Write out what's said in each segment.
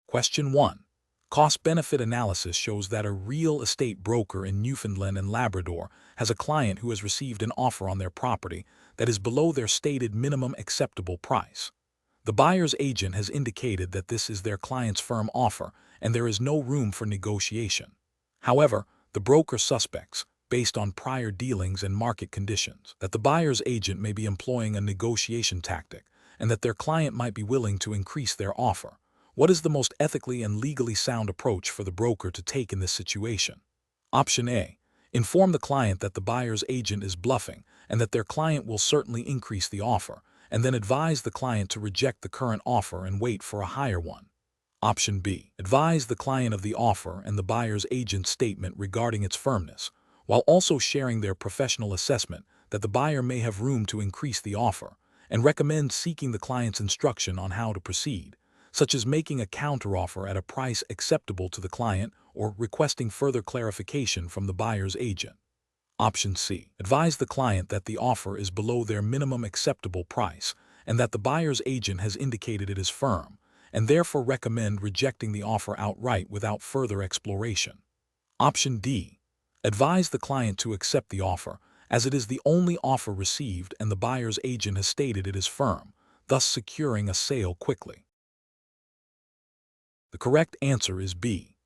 Question 1. Cost-benefit analysis shows that a real estate broker in Newfoundland and Labrador has a client who has received an offer on their property that is below their stated minimum acceptable price. The buyer's agent has indicated that this is their client's firm offer and there is no room for negotiation. However, the broker suspects, based on prior dealings and market conditions, that the buyer's agent may be employing a negotiation tactic and that their client might be willing to increase their offer. What is the most ethically and legally sound approach for the broker to take in this situation? Option A. Inform the client that the buyer's agent is bluffing and that their client will certainly increase the offer, and then advise the client to reject the current offer and wait for a higher one. Option B. Advise the client of the offer and the buyer's agent's statement regarding its firmness, while also sharing their professional assessment that the buyer may have room to increase the offer, and recommend seeking the client's instruction on how to proceed, such as making a counteroffer at a price acceptable to the client or requesting further clarification from the buyer's agent. Option C. Advise the client that the offer is below their minimum acceptable price and that the buyer's agent has indicated it is firm, and therefore recommend rejecting the offer outright without further exploration. Option D. Advise the client to accept the offer, as it is the only offer received and the buyer's agent has stated it is firm, thus securing a sale quickly. The correct answer is B.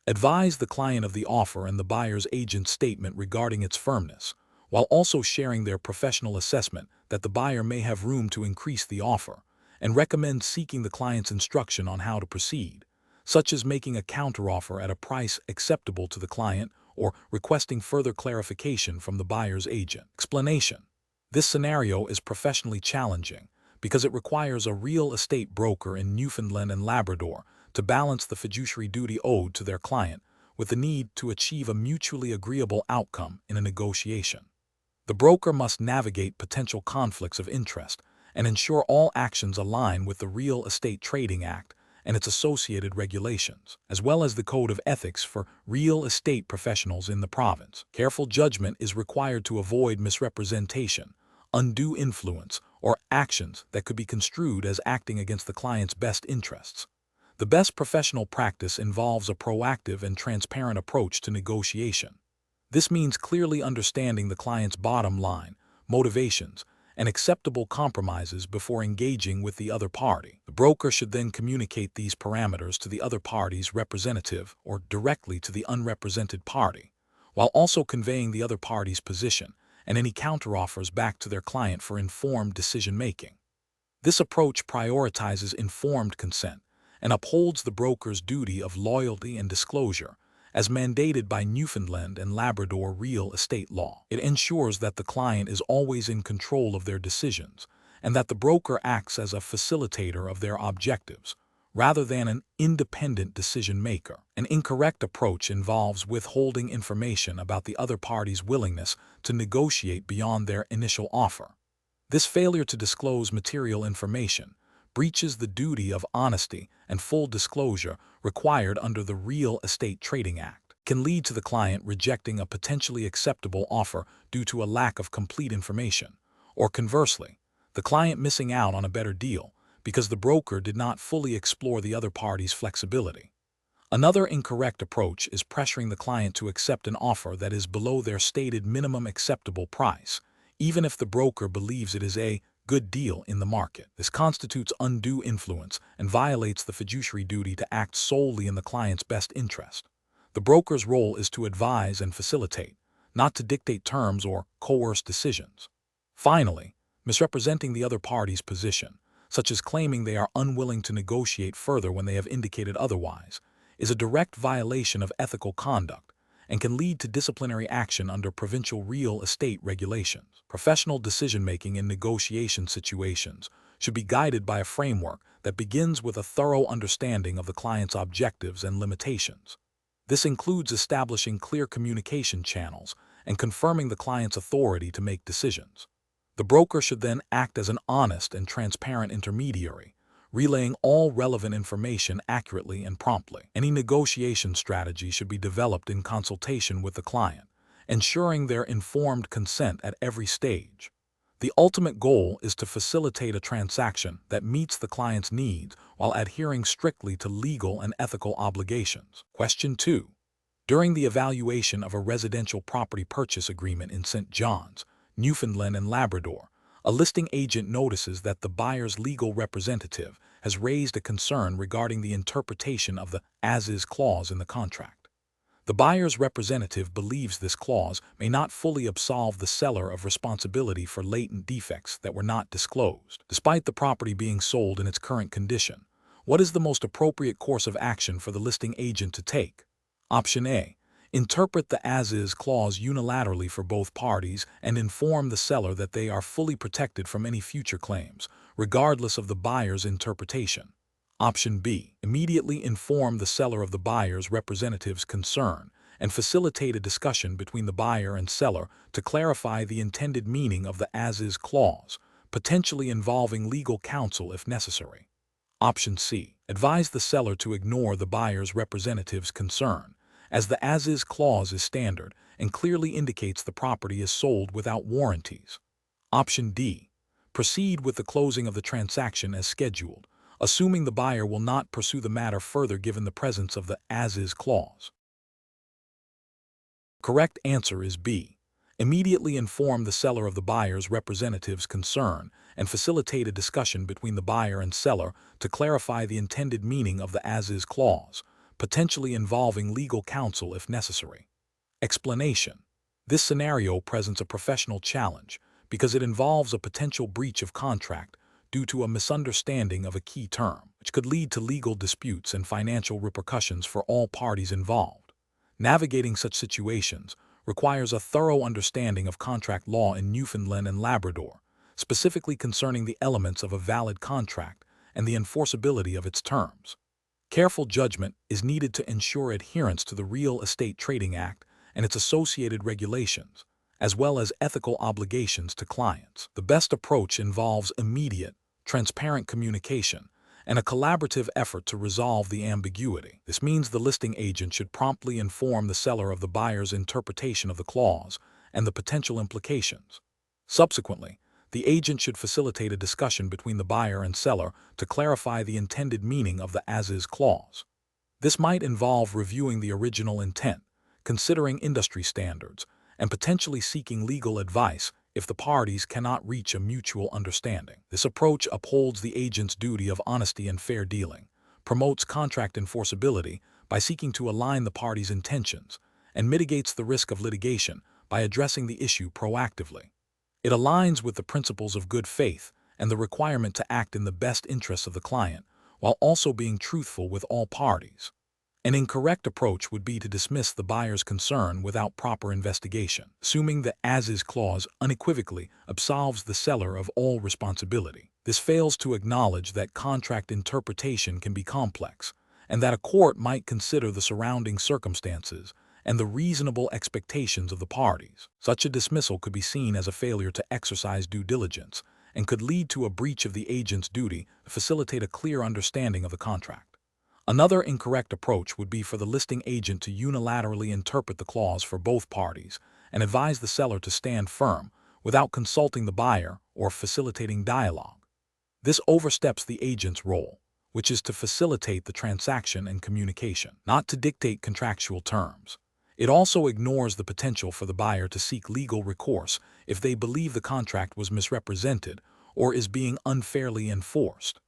Advise the client of the offer and the buyer's agent's statement regarding its firmness, while also sharing their professional assessment that the buyer may have room to increase the offer, and recommend seeking the client's instruction on how to proceed, such as making a counteroffer at a price acceptable to the client or requesting further clarification from the buyer's agent. Explanation: this scenario is professionally challenging because it requires a real estate broker in Newfoundland and Labrador to balance the fiduciary duty owed to their client with the need to achieve a mutually agreeable outcome in a negotiation. The broker must navigate potential conflicts of interest and ensure all actions align with the Real Estate Trading Act and its associated regulations, as well as the Code of Ethics for real estate professionals in the province. Careful judgment is required to avoid misrepresentation, undue influence, or actions that could be construed as acting against the client's best interests. The best professional practice involves a proactive and transparent approach to negotiation. This means clearly understanding the client's bottom line, motivations, and acceptable compromises before engaging with the other party. The broker should then communicate these parameters to the other party's representative or directly to the unrepresented party, while also conveying the other party's position and any counteroffers back to their client for informed decision-making. This approach prioritizes informed consent and upholds the broker's duty of loyalty and disclosure as mandated by Newfoundland and Labrador real estate law. It ensures that the client is always in control of their decisions and that the broker acts as a facilitator of their objectives rather than an independent decision-maker. An incorrect approach involves withholding information about the other party's willingness to negotiate beyond their initial offer. This failure to disclose material information breaches the duty of honesty and full disclosure required under the Real Estate Trading Act, can lead to the client rejecting a potentially acceptable offer due to a lack of complete information, or conversely, the client missing out on a better deal because the broker did not fully explore the other party's flexibility. Another incorrect approach is pressuring the client to accept an offer that is below their stated minimum acceptable price, even if the broker believes it is a good deal in the market. This constitutes undue influence and violates the fiduciary duty to act solely in the client's best interest. The broker's role is to advise and facilitate, not to dictate terms or coerce decisions. Finally, misrepresenting the other party's position, such as claiming they are unwilling to negotiate further when they have indicated otherwise, is a direct violation of ethical conduct and can lead to disciplinary action under provincial real estate regulations. Professional decision-making in negotiation situations should be guided by a framework that begins with a thorough understanding of the client's objectives and limitations. This includes establishing clear communication channels and confirming the client's authority to make decisions. The broker should then act as an honest and transparent intermediary, relaying all relevant information accurately and promptly. Any negotiation strategy should be developed in consultation with the client, ensuring their informed consent at every stage. The ultimate goal is to facilitate a transaction that meets the client's needs while adhering strictly to legal and ethical obligations. Question 2. During the evaluation of a residential property purchase agreement in St. John's, Newfoundland and Labrador, a listing agent notices that the buyer's legal representative has raised a concern regarding the interpretation of the as-is clause in the contract. The buyer's representative believes this clause may not fully absolve the seller of responsibility for latent defects that were not disclosed. Despite the property being sold in its current condition, what is the most appropriate course of action for the listing agent to take? Option A. Interpret the as-is clause unilaterally for both parties and inform the seller that they are fully protected from any future claims, regardless of the buyer's interpretation. Option B. Immediately inform the seller of the buyer's representative's concern and facilitate a discussion between the buyer and seller to clarify the intended meaning of the as-is clause, potentially involving legal counsel if necessary. Option C. Advise the seller to ignore the buyer's representative's concern, as the as-is clause is standard and clearly indicates the property is sold without warranties. Option D. Proceed with the closing of the transaction as scheduled, assuming the buyer will not pursue the matter further given the presence of the as-is clause. Correct answer is B. Immediately inform the seller of the buyer's representative's concern and facilitate a discussion between the buyer and seller to clarify the intended meaning of the as-is clause, potentially involving legal counsel if necessary. Explanation. This scenario presents a professional challenge because it involves a potential breach of contract due to a misunderstanding of a key term, which could lead to legal disputes and financial repercussions for all parties involved. Navigating such situations requires a thorough understanding of contract law in Newfoundland and Labrador, specifically concerning the elements of a valid contract and the enforceability of its terms. Careful judgment is needed to ensure adherence to the Real Estate Trading Act and its associated regulations, as well as ethical obligations to clients. The best approach involves immediate, transparent communication and a collaborative effort to resolve the ambiguity. This means the listing agent should promptly inform the seller of the buyer's interpretation of the clause and the potential implications. Subsequently, the agent should facilitate a discussion between the buyer and seller to clarify the intended meaning of the as-is clause. This might involve reviewing the original intent, considering industry standards, and potentially seeking legal advice if the parties cannot reach a mutual understanding. This approach upholds the agent's duty of honesty and fair dealing, promotes contract enforceability by seeking to align the parties' intentions, and mitigates the risk of litigation by addressing the issue proactively. It aligns with the principles of good faith and the requirement to act in the best interests of the client, while also being truthful with all parties. An incorrect approach would be to dismiss the buyer's concern without proper investigation, assuming the as-is clause unequivocally absolves the seller of all responsibility. This fails to acknowledge that contract interpretation can be complex, and that a court might consider the surrounding circumstances and the reasonable expectations of the parties. Such a dismissal could be seen as a failure to exercise due diligence and could lead to a breach of the agent's duty to facilitate a clear understanding of the contract. Another incorrect approach would be for the listing agent to unilaterally interpret the clause for both parties and advise the seller to stand firm without consulting the buyer or facilitating dialogue. This oversteps the agent's role, which is to facilitate the transaction and communication, not to dictate contractual terms. It also ignores the potential for the buyer to seek legal recourse if they believe the contract was misrepresented or is being unfairly enforced.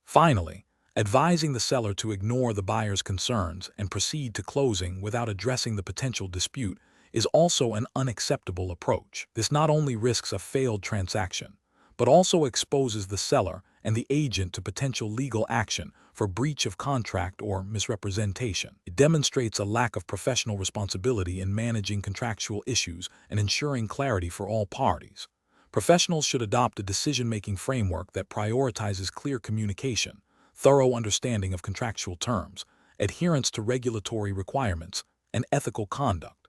Finally, advising the seller to ignore the buyer's concerns and proceed to closing without addressing the potential dispute is also an unacceptable approach. This not only risks a failed transaction, but also exposes the seller and the agent to potential legal action for breach of contract or misrepresentation. It demonstrates a lack of professional responsibility in managing contractual issues and ensuring clarity for all parties. Professionals should adopt a decision-making framework that prioritizes clear communication, thorough understanding of contractual terms, adherence to regulatory requirements, and ethical conduct.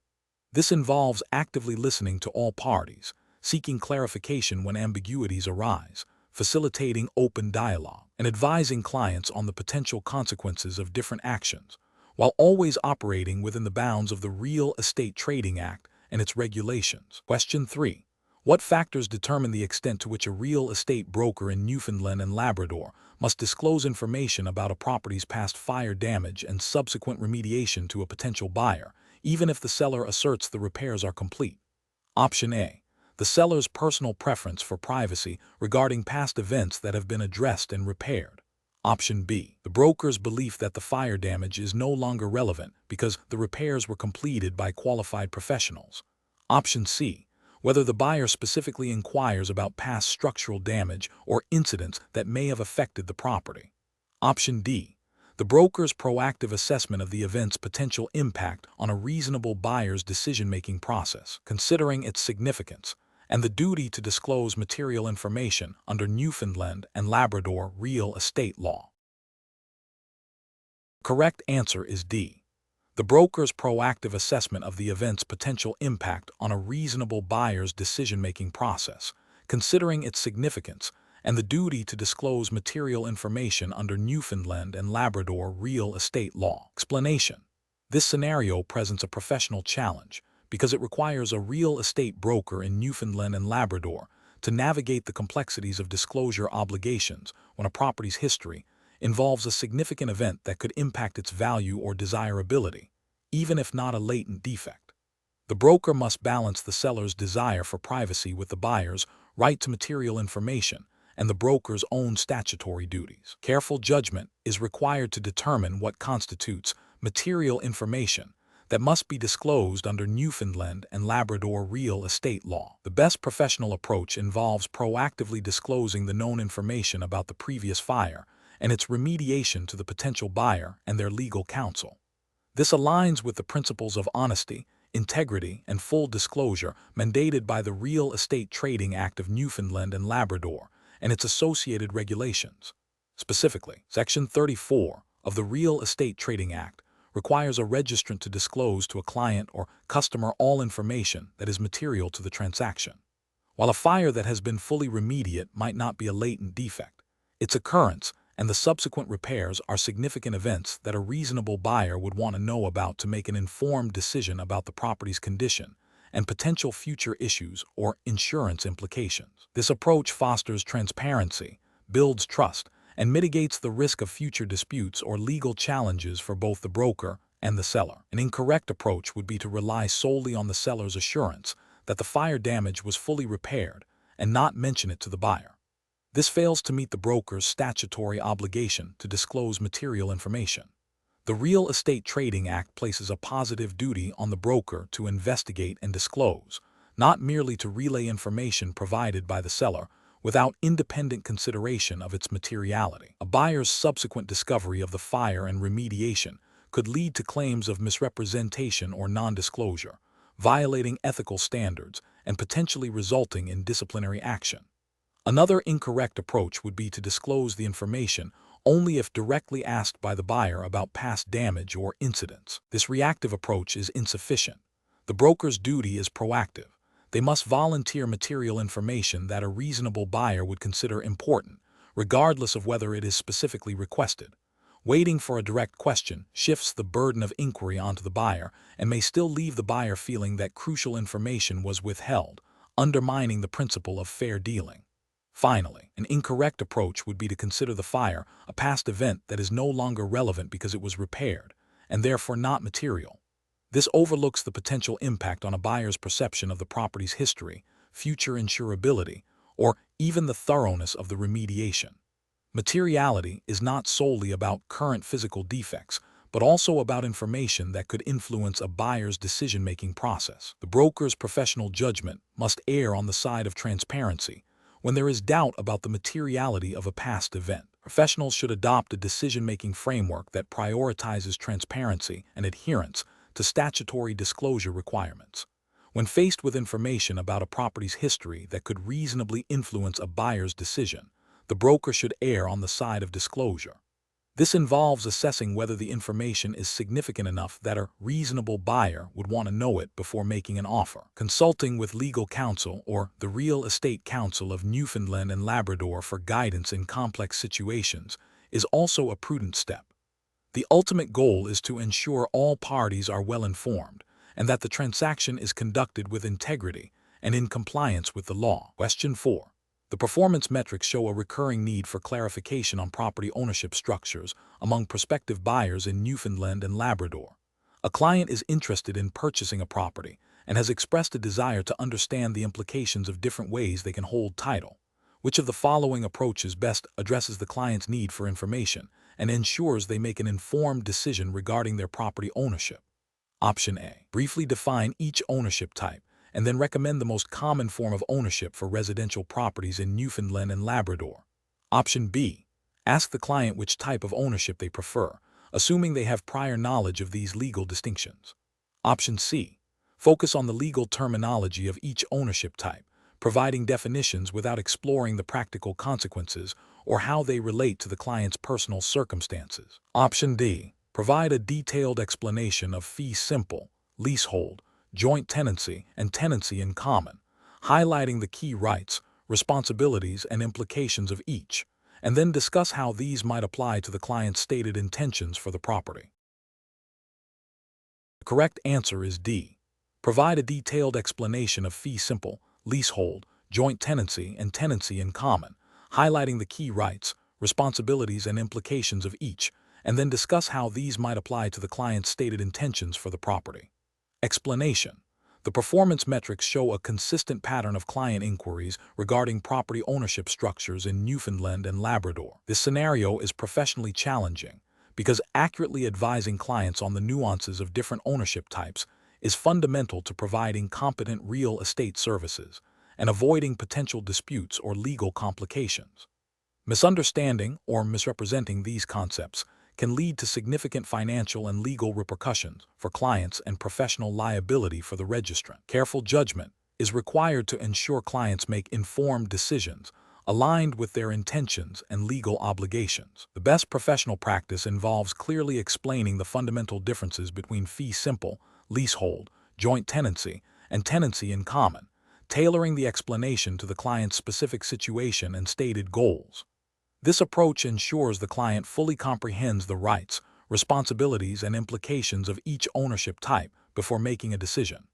This involves actively listening to all parties, seeking clarification when ambiguities arise, facilitating open dialogue, and advising clients on the potential consequences of different actions, while always operating within the bounds of the Real Estate Trading Act and its regulations. Question 3. What factors determine the extent to which a real estate broker in Newfoundland and Labrador must disclose information about a property's past fire damage and subsequent remediation to a potential buyer, even if the seller asserts the repairs are complete? Option A. The seller's personal preference for privacy regarding past events that have been addressed and repaired. Option B. The broker's belief that the fire damage is no longer relevant because the repairs were completed by qualified professionals. Option C. Whether the buyer specifically inquires about past structural damage or incidents that may have affected the property. Option D. The broker's proactive assessment of the event's potential impact on a reasonable buyer's decision-making process, considering its significance, and the duty to disclose material information under Newfoundland and Labrador real estate law. Correct answer is D. The broker's proactive assessment of the event's potential impact on a reasonable buyer's decision-making process, considering its significance, and the duty to disclose material information under Newfoundland and Labrador real estate law. Explanation. This scenario presents a professional challenge because it requires a real estate broker in Newfoundland and Labrador to navigate the complexities of disclosure obligations when a property's history involves a significant event that could impact its value or desirability, even if not a latent defect. The broker must balance the seller's desire for privacy with the buyer's right to material information and the broker's own statutory duties. Careful judgment is required to determine what constitutes material information that must be disclosed under Newfoundland and Labrador real estate law. The best professional approach involves proactively disclosing the known information about the previous fire and its remediation to the potential buyer and their legal counsel. This aligns with the principles of honesty, integrity, and full disclosure mandated by the Real Estate Trading Act of Newfoundland and Labrador and its associated regulations. Specifically, Section 34 of the Real Estate Trading Act requires a registrant to disclose to a client or customer all information that is material to the transaction. While a fire that has been fully remediated might not be a latent defect, its occurrence and the subsequent repairs are significant events that a reasonable buyer would want to know about to make an informed decision about the property's condition and potential future issues or insurance implications. This approach fosters transparency, builds trust, and mitigates the risk of future disputes or legal challenges for both the broker and the seller. An incorrect approach would be to rely solely on the seller's assurance that the fire damage was fully repaired and not mention it to the buyer. This fails to meet the broker's statutory obligation to disclose material information. The Real Estate Trading Act places a positive duty on the broker to investigate and disclose, not merely to relay information provided by the seller without independent consideration of its materiality. A buyer's subsequent discovery of the fire and remediation could lead to claims of misrepresentation or non-disclosure, violating ethical standards and potentially resulting in disciplinary action. Another incorrect approach would be to disclose the information only if directly asked by the buyer about past damage or incidents. This reactive approach is insufficient. The broker's duty is proactive. They must volunteer material information that a reasonable buyer would consider important, regardless of whether it is specifically requested. Waiting for a direct question shifts the burden of inquiry onto the buyer and may still leave the buyer feeling that crucial information was withheld, undermining the principle of fair dealing. Finally, an incorrect approach would be to consider the fire a past event that is no longer relevant because it was repaired, and therefore not material. This overlooks the potential impact on a buyer's perception of the property's history, future insurability, or even the thoroughness of the remediation. Materiality is not solely about current physical defects, but also about information that could influence a buyer's decision-making process. The broker's professional judgment must err on the side of transparency when there is doubt about the materiality of a past event. Professionals should adopt a decision-making framework that prioritizes transparency and adherence to statutory disclosure requirements. When faced with information about a property's history that could reasonably influence a buyer's decision, the broker should err on the side of disclosure. This involves assessing whether the information is significant enough that a reasonable buyer would want to know it before making an offer. Consulting with legal counsel or the Real Estate Council of Newfoundland and Labrador for guidance in complex situations is also a prudent step. The ultimate goal is to ensure all parties are well informed and that the transaction is conducted with integrity and in compliance with the law. Question 4. The performance metrics show a recurring need for clarification on property ownership structures among prospective buyers in Newfoundland and Labrador. A client is interested in purchasing a property and has expressed a desire to understand the implications of different ways they can hold title. Which of the following approaches best addresses the client's need for information and ensures they make an informed decision regarding their property ownership? Option A. Briefly define each ownership type and then recommend the most common form of ownership for residential properties in Newfoundland and Labrador. Option B. Ask the client which type of ownership they prefer, assuming they have prior knowledge of these legal distinctions. Option C. Focus on the legal terminology of each ownership type, providing definitions without exploring the practical consequences or how they relate to the client's personal circumstances. Option D. Provide a detailed explanation of fee simple, leasehold, joint tenancy, and tenancy in common, highlighting the key rights, responsibilities, and implications of each, and then discuss how these might apply to the client's stated intentions for the property. The correct answer is D. Provide a detailed explanation of fee simple, leasehold, joint tenancy, and tenancy in common, highlighting the key rights, responsibilities, and implications of each, and then discuss how these might apply to the client's stated intentions for the property. Explanation. The performance metrics show a consistent pattern of client inquiries regarding property ownership structures in Newfoundland and Labrador. This scenario is professionally challenging because accurately advising clients on the nuances of different ownership types is fundamental to providing competent real estate services and avoiding potential disputes or legal complications. Misunderstanding or misrepresenting these concepts can lead to significant financial and legal repercussions for clients and professional liability for the registrant. Careful judgment is required to ensure clients make informed decisions aligned with their intentions and legal obligations. The best professional practice involves clearly explaining the fundamental differences between fee simple, leasehold, joint tenancy, and tenancy in common, tailoring the explanation to the client's specific situation and stated goals. This approach ensures the client fully comprehends the rights, responsibilities, and implications of each ownership type before making a decision.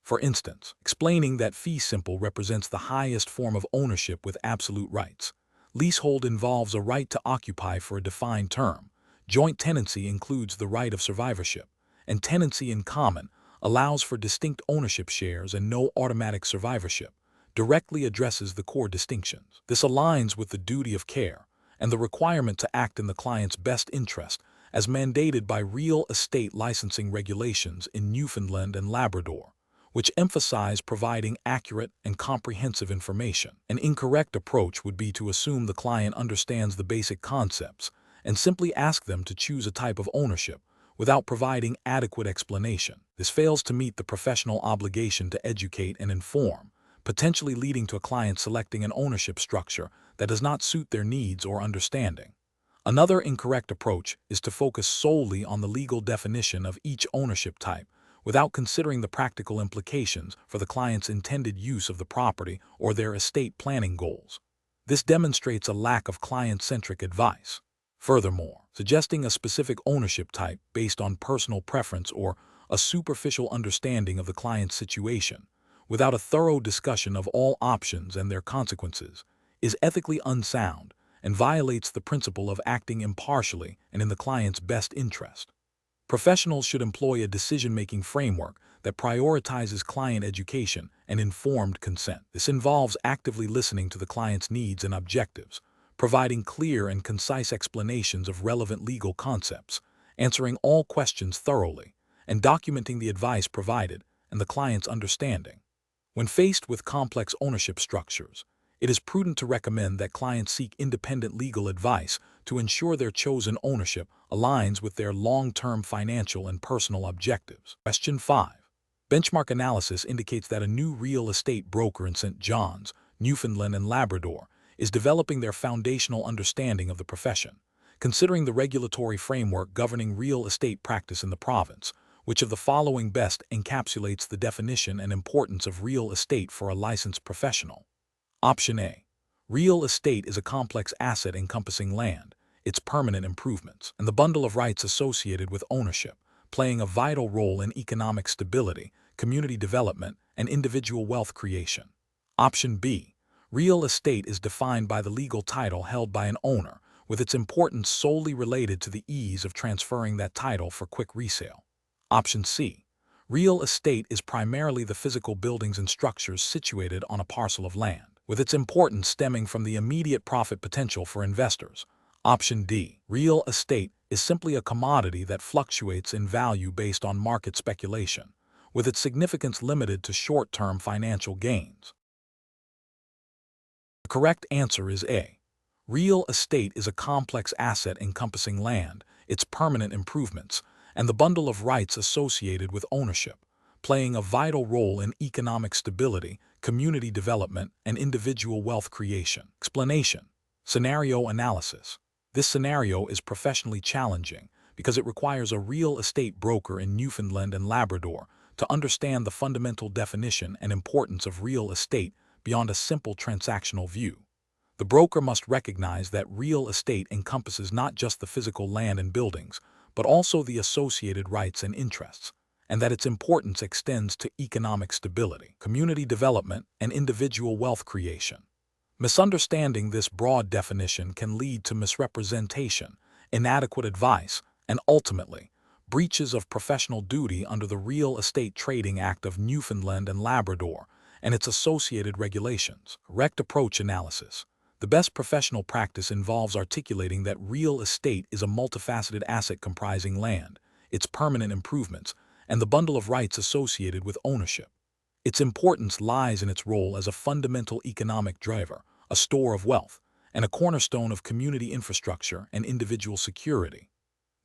For instance, explaining that fee simple represents the highest form of ownership with absolute rights. Leasehold involves a right to occupy for a defined term. Joint tenancy includes the right of survivorship, and tenancy in common allows for distinct ownership shares and no automatic survivorship, directly addresses the core distinctions. This aligns with the duty of care and the requirement to act in the client's best interest as mandated by real estate licensing regulations in Newfoundland and Labrador, which emphasize providing accurate and comprehensive information. An incorrect approach would be to assume the client understands the basic concepts and simply ask them to choose a type of ownership without providing adequate explanation. This fails to meet the professional obligation to educate and inform, potentially leading to a client selecting an ownership structure that does not suit their needs or understanding. Another incorrect approach is to focus solely on the legal definition of each ownership type without considering the practical implications for the client's intended use of the property or their estate planning goals. This demonstrates a lack of client-centric advice. Furthermore, suggesting a specific ownership type based on personal preference or a superficial understanding of the client's situation, without a thorough discussion of all options and their consequences, is ethically unsound and violates the principle of acting impartially and in the client's best interest. Professionals should employ a decision-making framework that prioritizes client education and informed consent. This involves actively listening to the client's needs and objectives, providing clear and concise explanations of relevant legal concepts, answering all questions thoroughly, and documenting the advice provided and the client's understanding. When faced with complex ownership structures, it is prudent to recommend that clients seek independent legal advice to ensure their chosen ownership aligns with their long-term financial and personal objectives. Question 5. Benchmark analysis indicates that a new real estate broker in St. John's, Newfoundland and Labrador, is developing their foundational understanding of the profession. Considering the regulatory framework governing real estate practice in the province, which of the following best encapsulates the definition and importance of real estate for a licensed professional? Option A. Real estate is a complex asset encompassing land, its permanent improvements, and the bundle of rights associated with ownership, playing a vital role in economic stability, community development, and individual wealth creation. Option B. Real estate is defined by the legal title held by an owner, with its importance solely related to the ease of transferring that title for quick resale. Option C. Real estate is primarily the physical buildings and structures situated on a parcel of land, with its importance stemming from the immediate profit potential for investors. Option D. Real estate is simply a commodity that fluctuates in value based on market speculation, with its significance limited to short-term financial gains. The correct answer is A. Real estate is a complex asset encompassing land, its permanent improvements, and the bundle of rights associated with ownership, playing a vital role in economic stability, community development, and individual wealth creation. Explanation. Scenario analysis. This scenario is professionally challenging because it requires a real estate broker in Newfoundland and Labrador to understand the fundamental definition and importance of real estate beyond a simple transactional view. The broker must recognize that real estate encompasses not just the physical land and buildings, but also the associated rights and interests, and that its importance extends to economic stability, community development, and individual wealth creation. Misunderstanding this broad definition can lead to misrepresentation, inadequate advice, and ultimately, breaches of professional duty under the Real Estate Trading Act of Newfoundland and Labrador and its associated regulations. Correct approach analysis. The best professional practice involves articulating that real estate is a multifaceted asset comprising land, its permanent improvements, and the bundle of rights associated with ownership. Its importance lies in its role as a fundamental economic driver, a store of wealth, and a cornerstone of community infrastructure and individual security.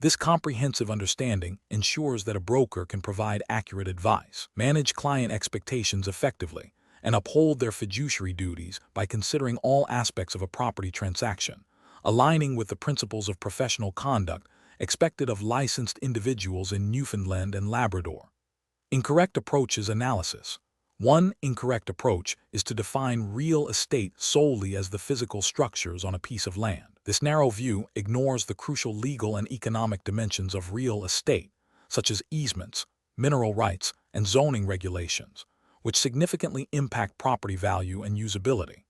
This comprehensive understanding ensures that a broker can provide accurate advice, manage client expectations effectively, and uphold their fiduciary duties by considering all aspects of a property transaction, aligning with the principles of professional conduct expected of licensed individuals in Newfoundland and Labrador. Incorrect approaches analysis. One incorrect approach is to define real estate solely as the physical structures on a piece of land. This narrow view ignores the crucial legal and economic dimensions of real estate, such as easements, mineral rights, and zoning regulations, which significantly impact property value and usability.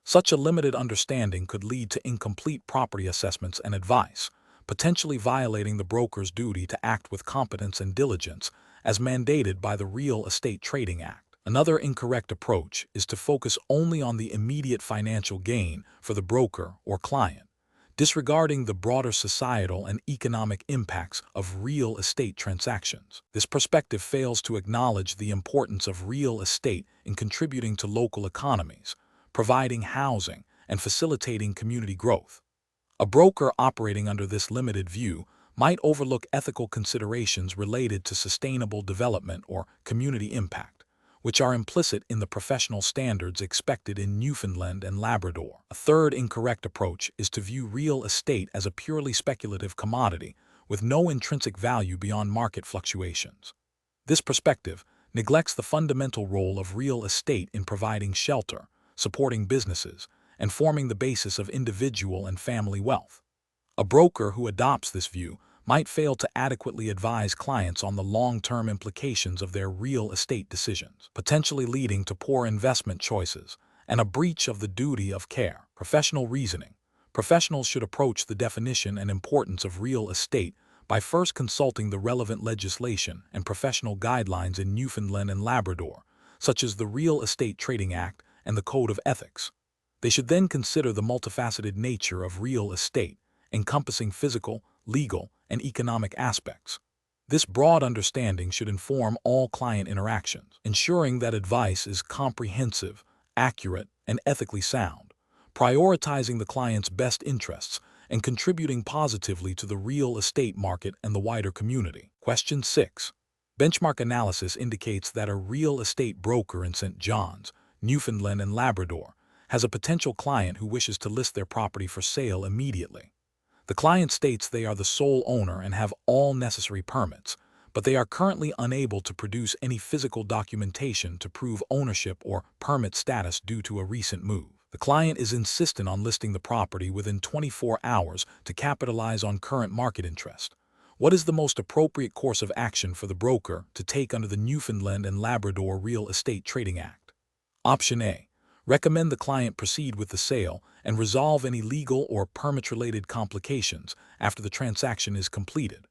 Such a limited understanding could lead to incomplete property assessments and advice, potentially violating the broker's duty to act with competence and diligence as mandated by the Real Estate Trading Act. Another incorrect approach is to focus only on the immediate financial gain for the broker or client, disregarding the broader societal and economic impacts of real estate transactions. This perspective fails to acknowledge the importance of real estate in contributing to local economies, providing housing, and facilitating community growth. A broker operating under this limited view might overlook ethical considerations related to sustainable development or community impact, which are implicit in the professional standards expected in Newfoundland and Labrador. A third incorrect approach is to view real estate as a purely speculative commodity with no intrinsic value beyond market fluctuations. This perspective neglects the fundamental role of real estate in providing shelter, supporting businesses, and forming the basis of individual and family wealth. A broker who adopts this view might fail to adequately advise clients on the long-term implications of their real estate decisions, potentially leading to poor investment choices and a breach of the duty of care. Professional reasoning. Professionals should approach the definition and importance of real estate by first consulting the relevant legislation and professional guidelines in Newfoundland and Labrador, such as the Real Estate Trading Act and the Code of Ethics. They should then consider the multifaceted nature of real estate, encompassing physical, legal, and economic aspects. This broad understanding should inform all client interactions, ensuring that advice is comprehensive, accurate, and ethically sound, prioritizing the client's best interests and contributing positively to the real estate market and the wider community. Question 6. Benchmark analysis indicates that a real estate broker in St. John's, Newfoundland and Labrador, has a potential client who wishes to list their property for sale immediately. The client states they are the sole owner and have all necessary permits, but they are currently unable to produce any physical documentation to prove ownership or permit status due to a recent move. The client is insistent on listing the property within 24 hours to capitalize on current market interest, What is the most appropriate course of action for the broker to take under the Newfoundland and Labrador Real Estate Trading Act? Option A. Recommend the client proceed with the sale and resolve any legal or permit-related complications after the transaction is completed.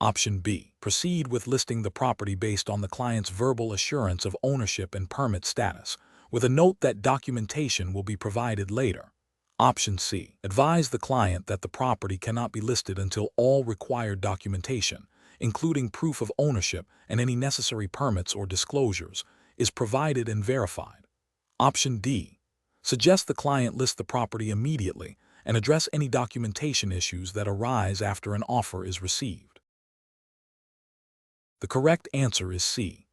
Option B. Proceed with listing the property based on the client's verbal assurance of ownership and permit status, with a note that documentation will be provided later. Option C. Advise the client that the property cannot be listed until all required documentation, including proof of ownership and any necessary permits or disclosures, is provided and verified. Option D. Suggest the client list the property immediately and address any documentation issues that arise after an offer is received. The correct answer is C.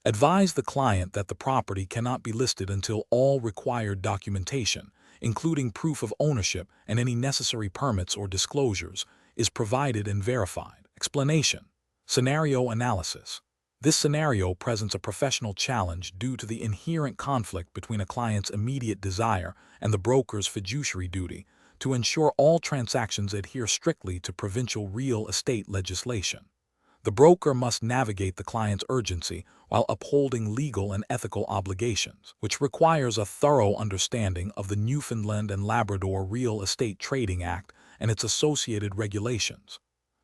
Advise the client that the property cannot be listed until all required documentation, including proof of ownership and any necessary permits or disclosures, is provided and verified. Explanation. Scenario analysis. This scenario presents a professional challenge due to the inherent conflict between a client's immediate desire and the broker's fiduciary duty to ensure all transactions adhere strictly to provincial real estate legislation. The broker must navigate the client's urgency while upholding legal and ethical obligations, which requires a thorough understanding of the Newfoundland and Labrador Real Estate Trading Act and its associated regulations.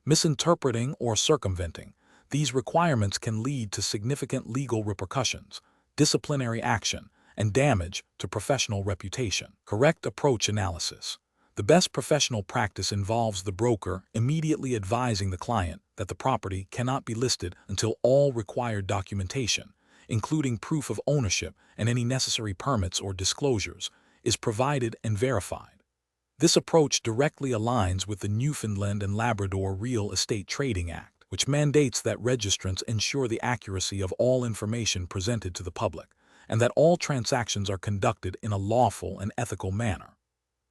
Misinterpreting or circumventing these requirements can lead to significant legal repercussions, disciplinary action, and damage to professional reputation. Correct approach analysis. The best professional practice involves the broker immediately advising the client that the property cannot be listed until all required documentation, including proof of ownership and any necessary permits or disclosures, is provided and verified. This approach directly aligns with the Newfoundland and Labrador Real Estate Trading Act, which mandates that registrants ensure the accuracy of all information presented to the public, and that all transactions are conducted in a lawful and ethical manner.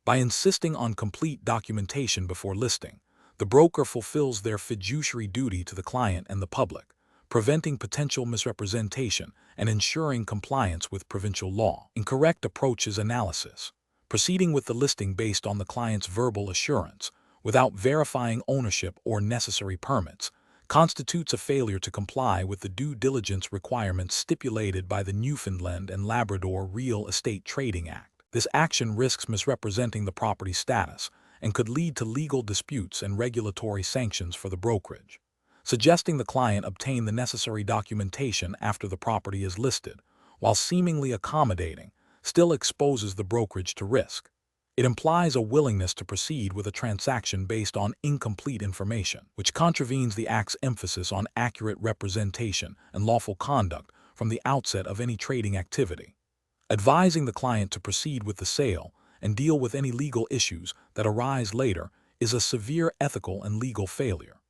By insisting on complete documentation before listing, the broker fulfills their fiduciary duty to the client and the public, preventing potential misrepresentation and ensuring compliance with provincial law. Incorrect approaches analysis. Proceeding with the listing based on the client's verbal assurance, without verifying ownership or necessary permits, constitutes a failure to comply with the due diligence requirements stipulated by the Newfoundland and Labrador Real Estate Trading Act. This action risks misrepresenting the property's status and could lead to legal disputes and regulatory sanctions for the brokerage. Suggesting the client obtain the necessary documentation after the property is listed, while seemingly accommodating, still exposes the brokerage to risk. It implies a willingness to proceed with a transaction based on incomplete information, which contravenes the Act's emphasis on accurate representation and lawful conduct from the outset of any trading activity. Advising the client to proceed with the sale and deal with any legal issues that arise later is a severe ethical and legal failure.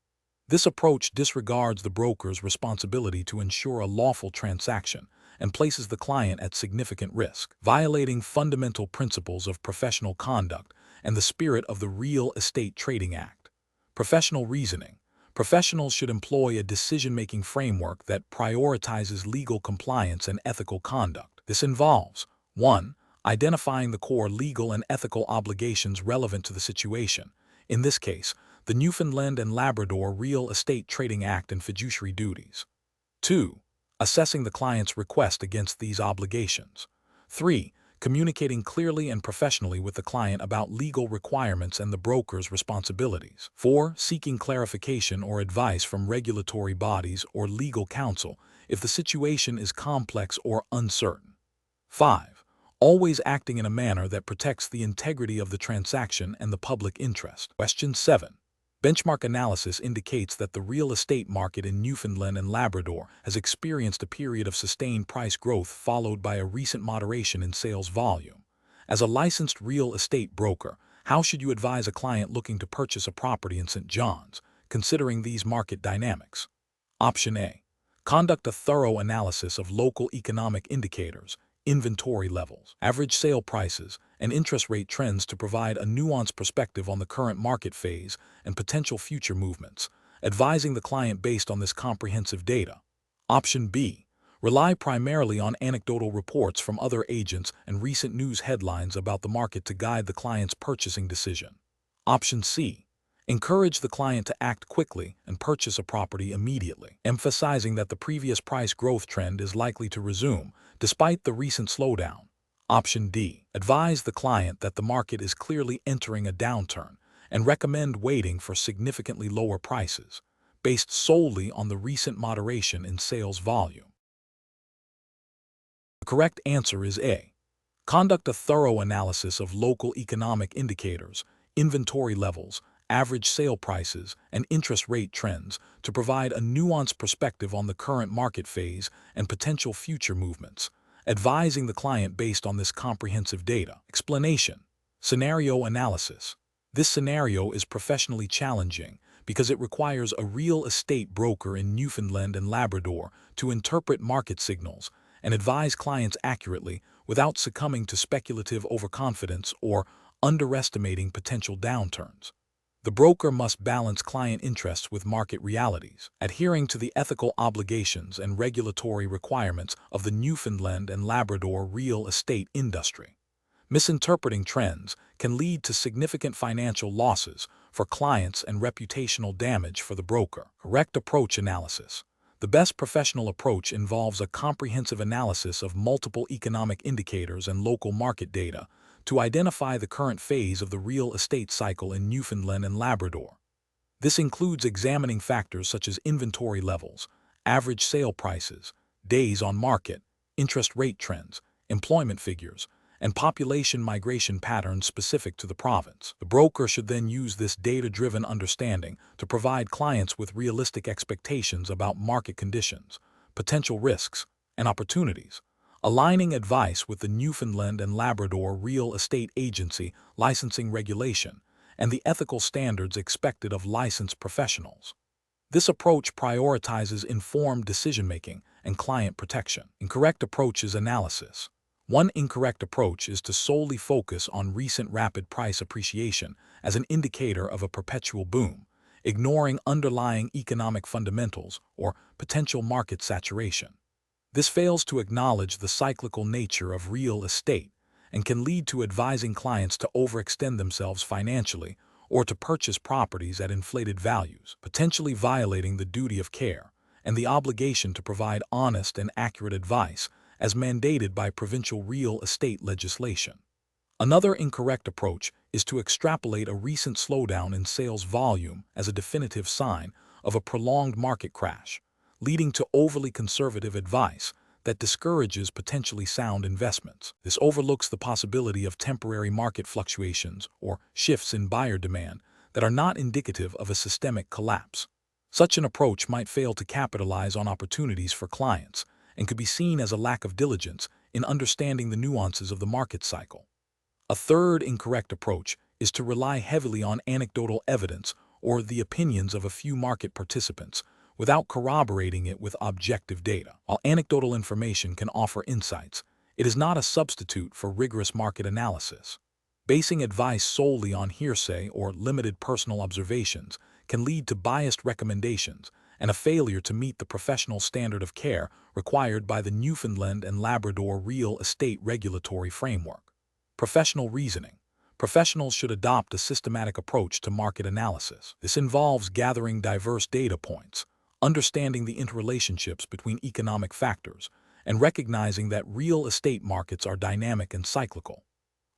This approach disregards the broker's responsibility to ensure a lawful transaction and places the client at significant risk, violating fundamental principles of professional conduct and the spirit of the Real Estate Trading Act. Professional reasoning. Professionals should employ a decision-making framework that prioritizes legal compliance and ethical conduct. This involves 1. Identifying the core legal and ethical obligations relevant to the situation, in this case, the Newfoundland and Labrador Real Estate Trading Act and fiduciary duties. 2. Assessing the client's request against these obligations. 3. Communicating clearly and professionally with the client about legal requirements and the broker's responsibilities. 4. Seeking clarification or advice from regulatory bodies or legal counsel if the situation is complex or uncertain. 5. Always acting in a manner that protects the integrity of the transaction and the public interest. Question 7. Benchmark analysis indicates that the real estate market in Newfoundland and Labrador has experienced a period of sustained price growth followed by a recent moderation in sales volume. As a licensed real estate broker, how should you advise a client looking to purchase a property in St. John's, considering these market dynamics? Option A. Conduct a thorough analysis of local economic indicators, inventory levels, average sale prices, and interest rate trends to provide a nuanced perspective on the current market phase and potential future movements, advising the client based on this comprehensive data. Option B. Rely primarily on anecdotal reports from other agents and recent news headlines about the market to guide the client's purchasing decision. Option C. Encourage the client to act quickly and purchase a property immediately, emphasizing that the previous price growth trend is likely to resume, despite the recent slowdown. Option D. Advise the client that the market is clearly entering a downturn and recommend waiting for significantly lower prices, based solely on the recent moderation in sales volume. The correct answer is A. Conduct a thorough analysis of local economic indicators, inventory levels, average sale prices, and interest rate trends to provide a nuanced perspective on the current market phase and potential future movements, advising the client based on this comprehensive data. Explanation. Scenario analysis. This scenario is professionally challenging because it requires a real estate broker in Newfoundland and Labrador to interpret market signals and advise clients accurately without succumbing to speculative overconfidence or underestimating potential downturns. The broker must balance client interests with market realities, adhering to the ethical obligations and regulatory requirements of the Newfoundland and Labrador real estate industry. Misinterpreting trends can lead to significant financial losses for clients and reputational damage for the broker. Correct approach analysis. The best professional approach involves a comprehensive analysis of multiple economic indicators and local market data to identify the current phase of the real estate cycle in Newfoundland and Labrador. This includes examining factors such as inventory levels, average sale prices, days on market, interest rate trends, employment figures, and population migration patterns specific to the province. The broker should then use this data-driven understanding to provide clients with realistic expectations about market conditions, potential risks, and opportunities, aligning advice with the Newfoundland and Labrador Real Estate Agency licensing regulation and the ethical standards expected of licensed professionals. This approach prioritizes informed decision-making and client protection. Incorrect approach is analysis. One incorrect approach is to solely focus on recent rapid price appreciation as an indicator of a perpetual boom, ignoring underlying economic fundamentals or potential market saturation. This fails to acknowledge the cyclical nature of real estate and can lead to advising clients to overextend themselves financially or to purchase properties at inflated values, potentially violating the duty of care and the obligation to provide honest and accurate advice as mandated by provincial real estate legislation. Another incorrect approach is to extrapolate a recent slowdown in sales volume as a definitive sign of a prolonged market crash, leading to overly conservative advice that discourages potentially sound investments. This overlooks the possibility of temporary market fluctuations or shifts in buyer demand that are not indicative of a systemic collapse. Such an approach might fail to capitalize on opportunities for clients and could be seen as a lack of diligence in understanding the nuances of the market cycle. A third incorrect approach is to rely heavily on anecdotal evidence or the opinions of a few market participants without corroborating it with objective data. While anecdotal information can offer insights, it is not a substitute for rigorous market analysis. Basing advice solely on hearsay or limited personal observations can lead to biased recommendations and a failure to meet the professional standard of care required by the Newfoundland and Labrador real estate regulatory framework. Professional reasoning. Professionals should adopt a systematic approach to market analysis. This involves gathering diverse data points, understanding the interrelationships between economic factors, and recognizing that real estate markets are dynamic and cyclical.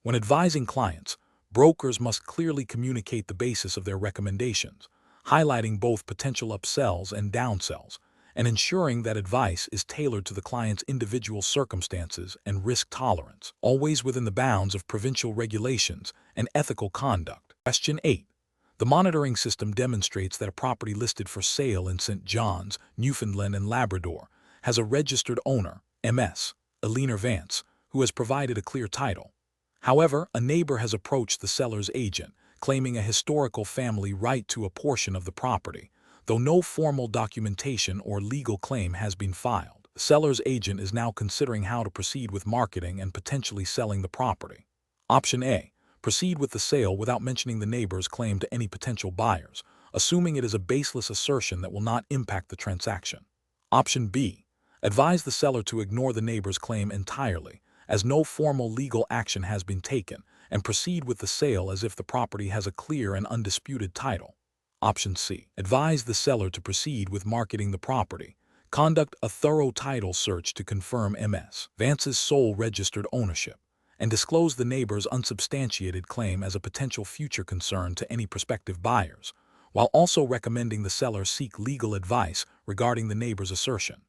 When advising clients, brokers must clearly communicate the basis of their recommendations, highlighting both potential upsells and downsells, and ensuring that advice is tailored to the client's individual circumstances and risk tolerance, always within the bounds of provincial regulations and ethical conduct. Question 8. The monitoring system demonstrates that a property listed for sale in St. John's, Newfoundland and Labrador, has a registered owner, MS, Eleanor Vance, who has provided a clear title. However, a neighbor has approached the seller's agent, claiming a historical family right to a portion of the property, though no formal documentation or legal claim has been filed. The seller's agent is now considering how to proceed with marketing and potentially selling the property. Option A. Proceed with the sale without mentioning the neighbor's claim to any potential buyers, assuming it is a baseless assertion that will not impact the transaction. Option B. Advise the seller to ignore the neighbor's claim entirely, as no formal legal action has been taken, and proceed with the sale as if the property has a clear and undisputed title. Option C. Advise the seller to proceed with marketing the property. Conduct a thorough title search to confirm Ms. Vance's sole registered ownership, and disclose the neighbor's unsubstantiated claim as a potential future concern to any prospective buyers, while also recommending the seller seek legal advice regarding the neighbor's assertion.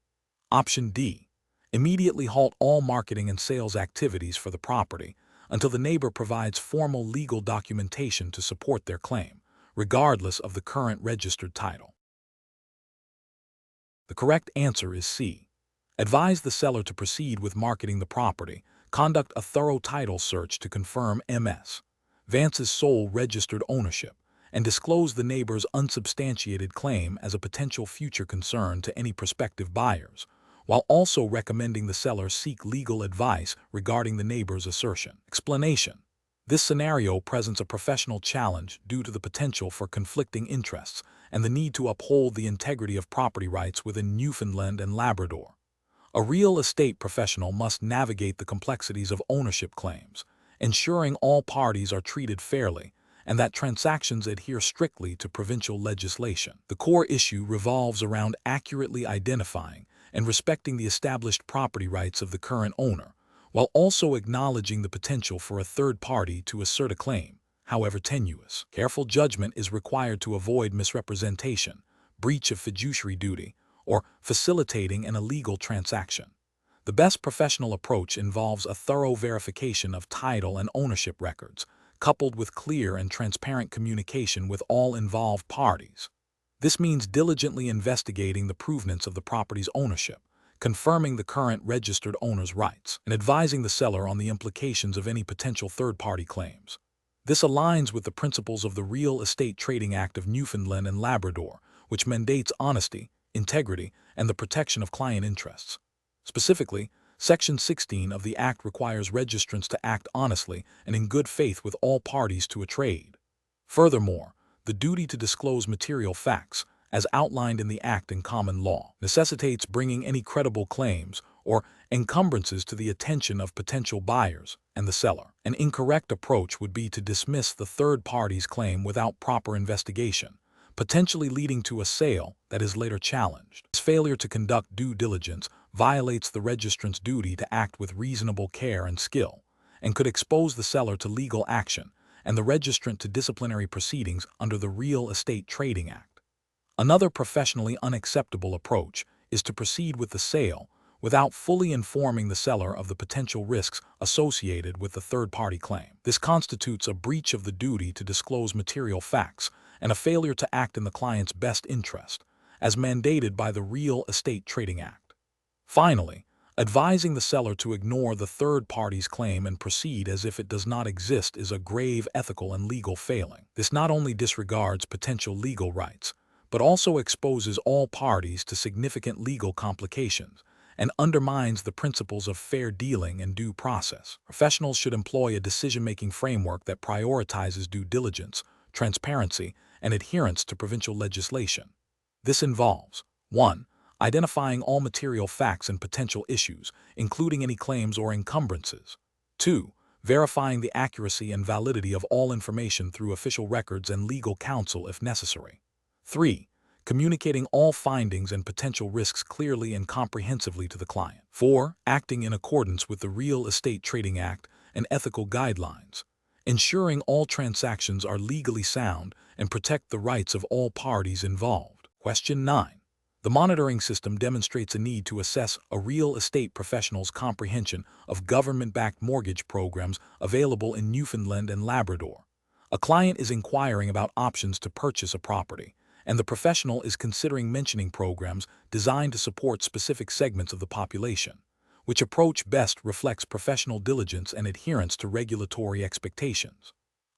Option D. Immediately halt all marketing and sales activities for the property until the neighbor provides formal legal documentation to support their claim, regardless of the current registered title. The correct answer is C. Advise the seller to proceed with marketing the property. Conduct a thorough title search to confirm Ms. Vance's sole registered ownership, and disclose the neighbor's unsubstantiated claim as a potential future concern to any prospective buyers, while also recommending the seller seek legal advice regarding the neighbor's assertion. Explanation. This scenario presents a professional challenge due to the potential for conflicting interests and the need to uphold the integrity of property rights within Newfoundland and Labrador. A real estate professional must navigate the complexities of ownership claims, ensuring all parties are treated fairly and that transactions adhere strictly to provincial legislation. The core issue revolves around accurately identifying and respecting the established property rights of the current owner, while also acknowledging the potential for a third party to assert a claim, however tenuous. Careful judgment is required to avoid misrepresentation, breach of fiduciary duty, or facilitating an illegal transaction. The best professional approach involves a thorough verification of title and ownership records, coupled with clear and transparent communication with all involved parties. This means diligently investigating the provenance of the property's ownership, confirming the current registered owner's rights, and advising the seller on the implications of any potential third-party claims. This aligns with the principles of the Real Estate Trading Act of Newfoundland and Labrador, which mandates honesty, integrity, and the protection of client interests. Specifically, Section 16 of the Act requires registrants to act honestly and in good faith with all parties to a trade. Furthermore, the duty to disclose material facts, as outlined in the Act and common law, necessitates bringing any credible claims or encumbrances to the attention of potential buyers and the seller. An incorrect approach would be to dismiss the third party's claim without proper investigation, potentially leading to a sale that is later challenged. This failure to conduct due diligence violates the registrant's duty to act with reasonable care and skill, and could expose the seller to legal action and the registrant to disciplinary proceedings under the Real Estate Trading Act. Another professionally unacceptable approach is to proceed with the sale without fully informing the seller of the potential risks associated with the third-party claim. This constitutes a breach of the duty to disclose material facts and a failure to act in the client's best interest, as mandated by the Real Estate Trading Act. Finally, advising the seller to ignore the third party's claim and proceed as if it does not exist is a grave ethical and legal failing. This not only disregards potential legal rights, but also exposes all parties to significant legal complications and undermines the principles of fair dealing and due process. Professionals should employ a decision-making framework that prioritizes due diligence, transparency, and adherence to provincial legislation. This involves 1. Identifying all material facts and potential issues, including any claims or encumbrances. 2. Verifying the accuracy and validity of all information through official records and legal counsel if necessary. 3. Communicating all findings and potential risks clearly and comprehensively to the client. 4. Acting in accordance with the Real Estate Trading Act and ethical guidelines, ensuring all transactions are legally sound and protect the rights of all parties involved. Question 9. The monitoring system demonstrates a need to assess a real estate professional's comprehension of government-backed mortgage programs available in Newfoundland and Labrador. A client is inquiring about options to purchase a property, and the professional is considering mentioning programs designed to support specific segments of the population. Which approach best reflects professional diligence and adherence to regulatory expectations?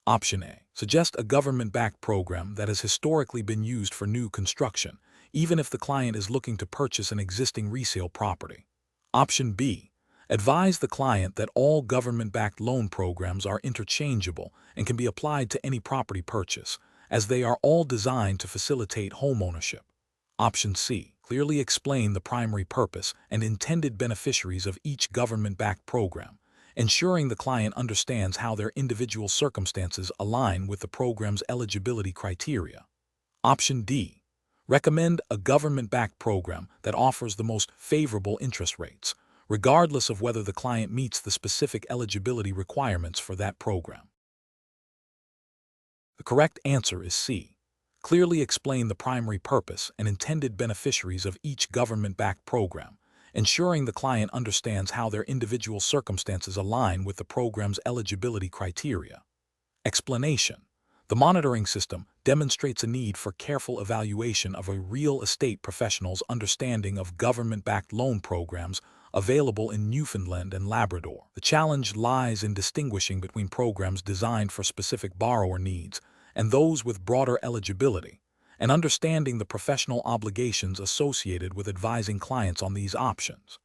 Option A. Suggest a government-backed program that has historically been used for new construction, even if the client is looking to purchase an existing resale property. Option B. Advise the client that all government-backed loan programs are interchangeable and can be applied to any property purchase, as they are all designed to facilitate homeownership. Option C. Clearly explain the primary purpose and intended beneficiaries of each government-backed program, ensuring the client understands how their individual circumstances align with the program's eligibility criteria. Option D. Recommend a government-backed program that offers the most favorable interest rates, regardless of whether the client meets the specific eligibility requirements for that program. The correct answer is C. Clearly explain the primary purpose and intended beneficiaries of each government-backed program, ensuring the client understands how their individual circumstances align with the program's eligibility criteria. Explanation. The monitoring system demonstrates a need for careful evaluation of a real estate professional's understanding of government-backed loan programs available in Newfoundland and Labrador. The challenge lies in distinguishing between programs designed for specific borrower needs and those with broader eligibility, and understanding the professional obligations associated with advising clients on these options.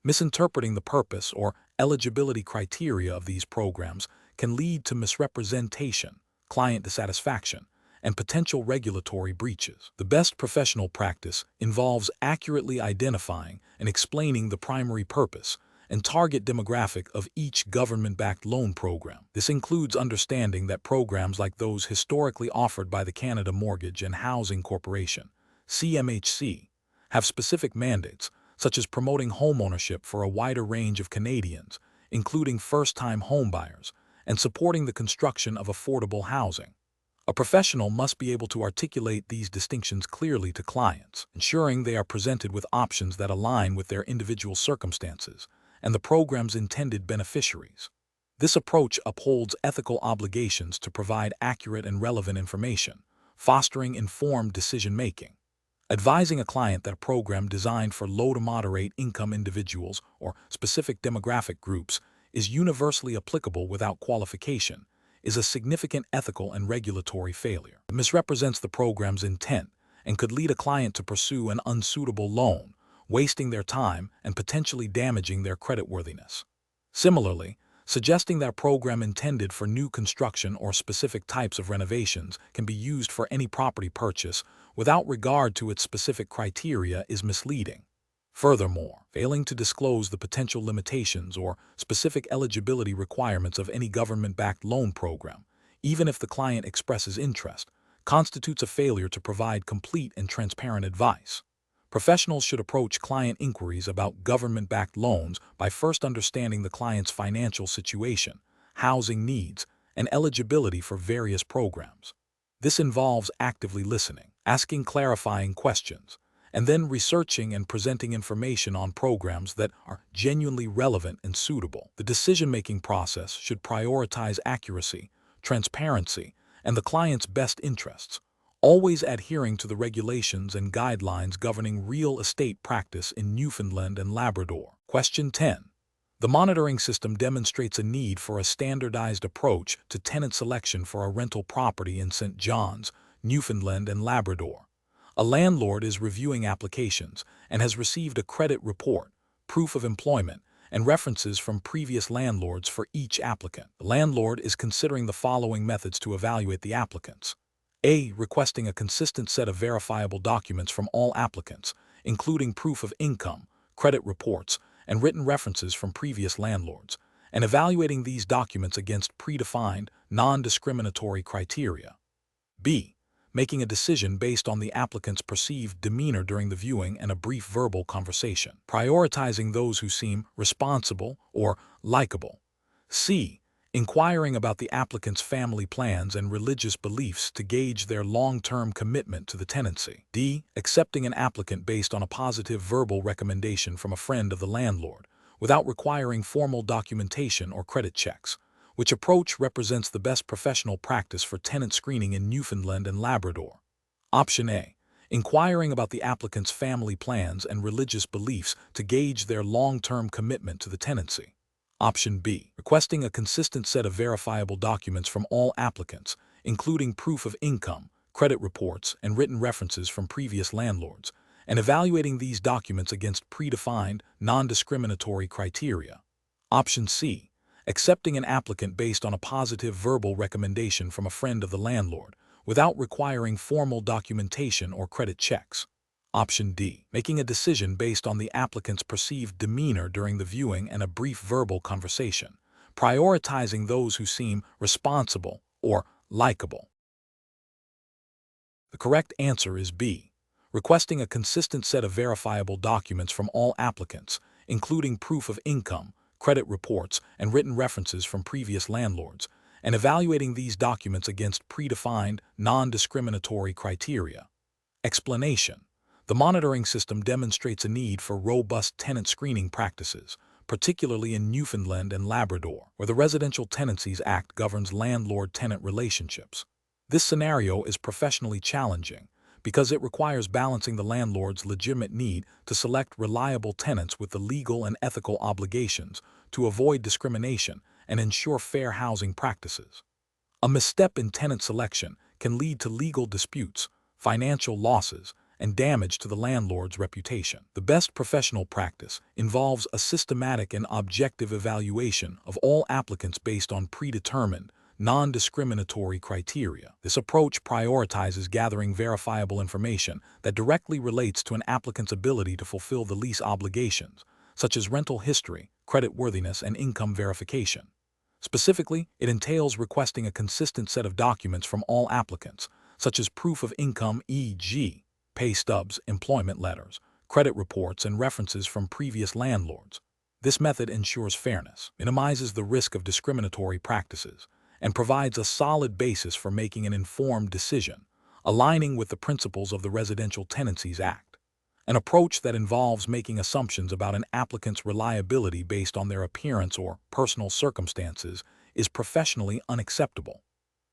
Misinterpreting the purpose or eligibility criteria of these programs can lead to misrepresentation, client dissatisfaction, and potential regulatory breaches. The best professional practice involves accurately identifying and explaining the primary purpose and target demographic of each government-backed loan program. This includes understanding that programs like those historically offered by the Canada Mortgage and Housing Corporation, CMHC, have specific mandates, such as promoting homeownership for a wider range of Canadians, including first-time homebuyers, and supporting the construction of affordable housing. A professional must be able to articulate these distinctions clearly to clients, ensuring they are presented with options that align with their individual circumstances and the program's intended beneficiaries. This approach upholds ethical obligations to provide accurate and relevant information, fostering informed decision-making. Advising a client that a program designed for low to moderate income individuals or specific demographic groups is universally applicable without qualification is a significant ethical and regulatory failure. It misrepresents the program's intent and could lead a client to pursue an unsuitable loan, wasting their time and potentially damaging their creditworthiness. Similarly, suggesting that a program intended for new construction or specific types of renovations can be used for any property purchase without regard to its specific criteria is misleading. Furthermore, failing to disclose the potential limitations or specific eligibility requirements of any government-backed loan program, even if the client expresses interest, constitutes a failure to provide complete and transparent advice. Professionals should approach client inquiries about government-backed loans by first understanding the client's financial situation, housing needs, and eligibility for various programs. This involves actively listening, asking clarifying questions, and then researching and presenting information on programs that are genuinely relevant and suitable. The decision-making process should prioritize accuracy, transparency, and the client's best interests, always adhering to the regulations and guidelines governing real estate practice in Newfoundland and Labrador. Question 10. The monitoring system demonstrates a need for a standardized approach to tenant selection for a rental property in St. John's, Newfoundland and Labrador. A landlord is reviewing applications and has received a credit report, proof of employment, and references from previous landlords for each applicant. The landlord is considering the following methods to evaluate the applicants. A. Requesting a consistent set of verifiable documents from all applicants, including proof of income, credit reports, and written references from previous landlords, and evaluating these documents against predefined, non-discriminatory criteria. B. Making a decision based on the applicant's perceived demeanor during the viewing and a brief verbal conversation, prioritizing those who seem responsible or likable. C. Inquiring about the applicant's family plans and religious beliefs to gauge their long-term commitment to the tenancy. D. Accepting an applicant based on a positive verbal recommendation from a friend of the landlord, without requiring formal documentation or credit checks, which approach represents the best professional practice for tenant screening in Newfoundland and Labrador. Option A. Inquiring about the applicant's family plans and religious beliefs to gauge their long-term commitment to the tenancy. Option B. Requesting a consistent set of verifiable documents from all applicants, including proof of income, credit reports, and written references from previous landlords, and evaluating these documents against predefined, non-discriminatory criteria. Option C. Accepting an applicant based on a positive verbal recommendation from a friend of the landlord, without requiring formal documentation or credit checks. Option D. Making a decision based on the applicant's perceived demeanor during the viewing and a brief verbal conversation, prioritizing those who seem responsible or likable. The correct answer is B. Requesting a consistent set of verifiable documents from all applicants, including proof of income, credit reports, and written references from previous landlords, and evaluating these documents against predefined, non-discriminatory criteria. Explanation: the monitoring system demonstrates a need for robust tenant screening practices, particularly in Newfoundland and Labrador, where the Residential Tenancies Act governs landlord-tenant relationships. This scenario is professionally challenging because it requires balancing the landlord's legitimate need to select reliable tenants with the legal and ethical obligations to avoid discrimination and ensure fair housing practices. A misstep in tenant selection can lead to legal disputes, financial losses, and damage to the landlord's reputation. The best professional practice involves a systematic and objective evaluation of all applicants based on predetermined, non-discriminatory criteria. This approach prioritizes gathering verifiable information that directly relates to an applicant's ability to fulfill the lease obligations, such as rental history, creditworthiness, and income verification. Specifically, it entails requesting a consistent set of documents from all applicants, such as proof of income, e.g., pay stubs, employment letters, credit reports, and references from previous landlords. This method ensures fairness, minimizes the risk of discriminatory practices, and provides a solid basis for making an informed decision, aligning with the principles of the Residential Tenancies Act. An approach that involves making assumptions about an applicant's reliability based on their appearance or personal circumstances is professionally unacceptable.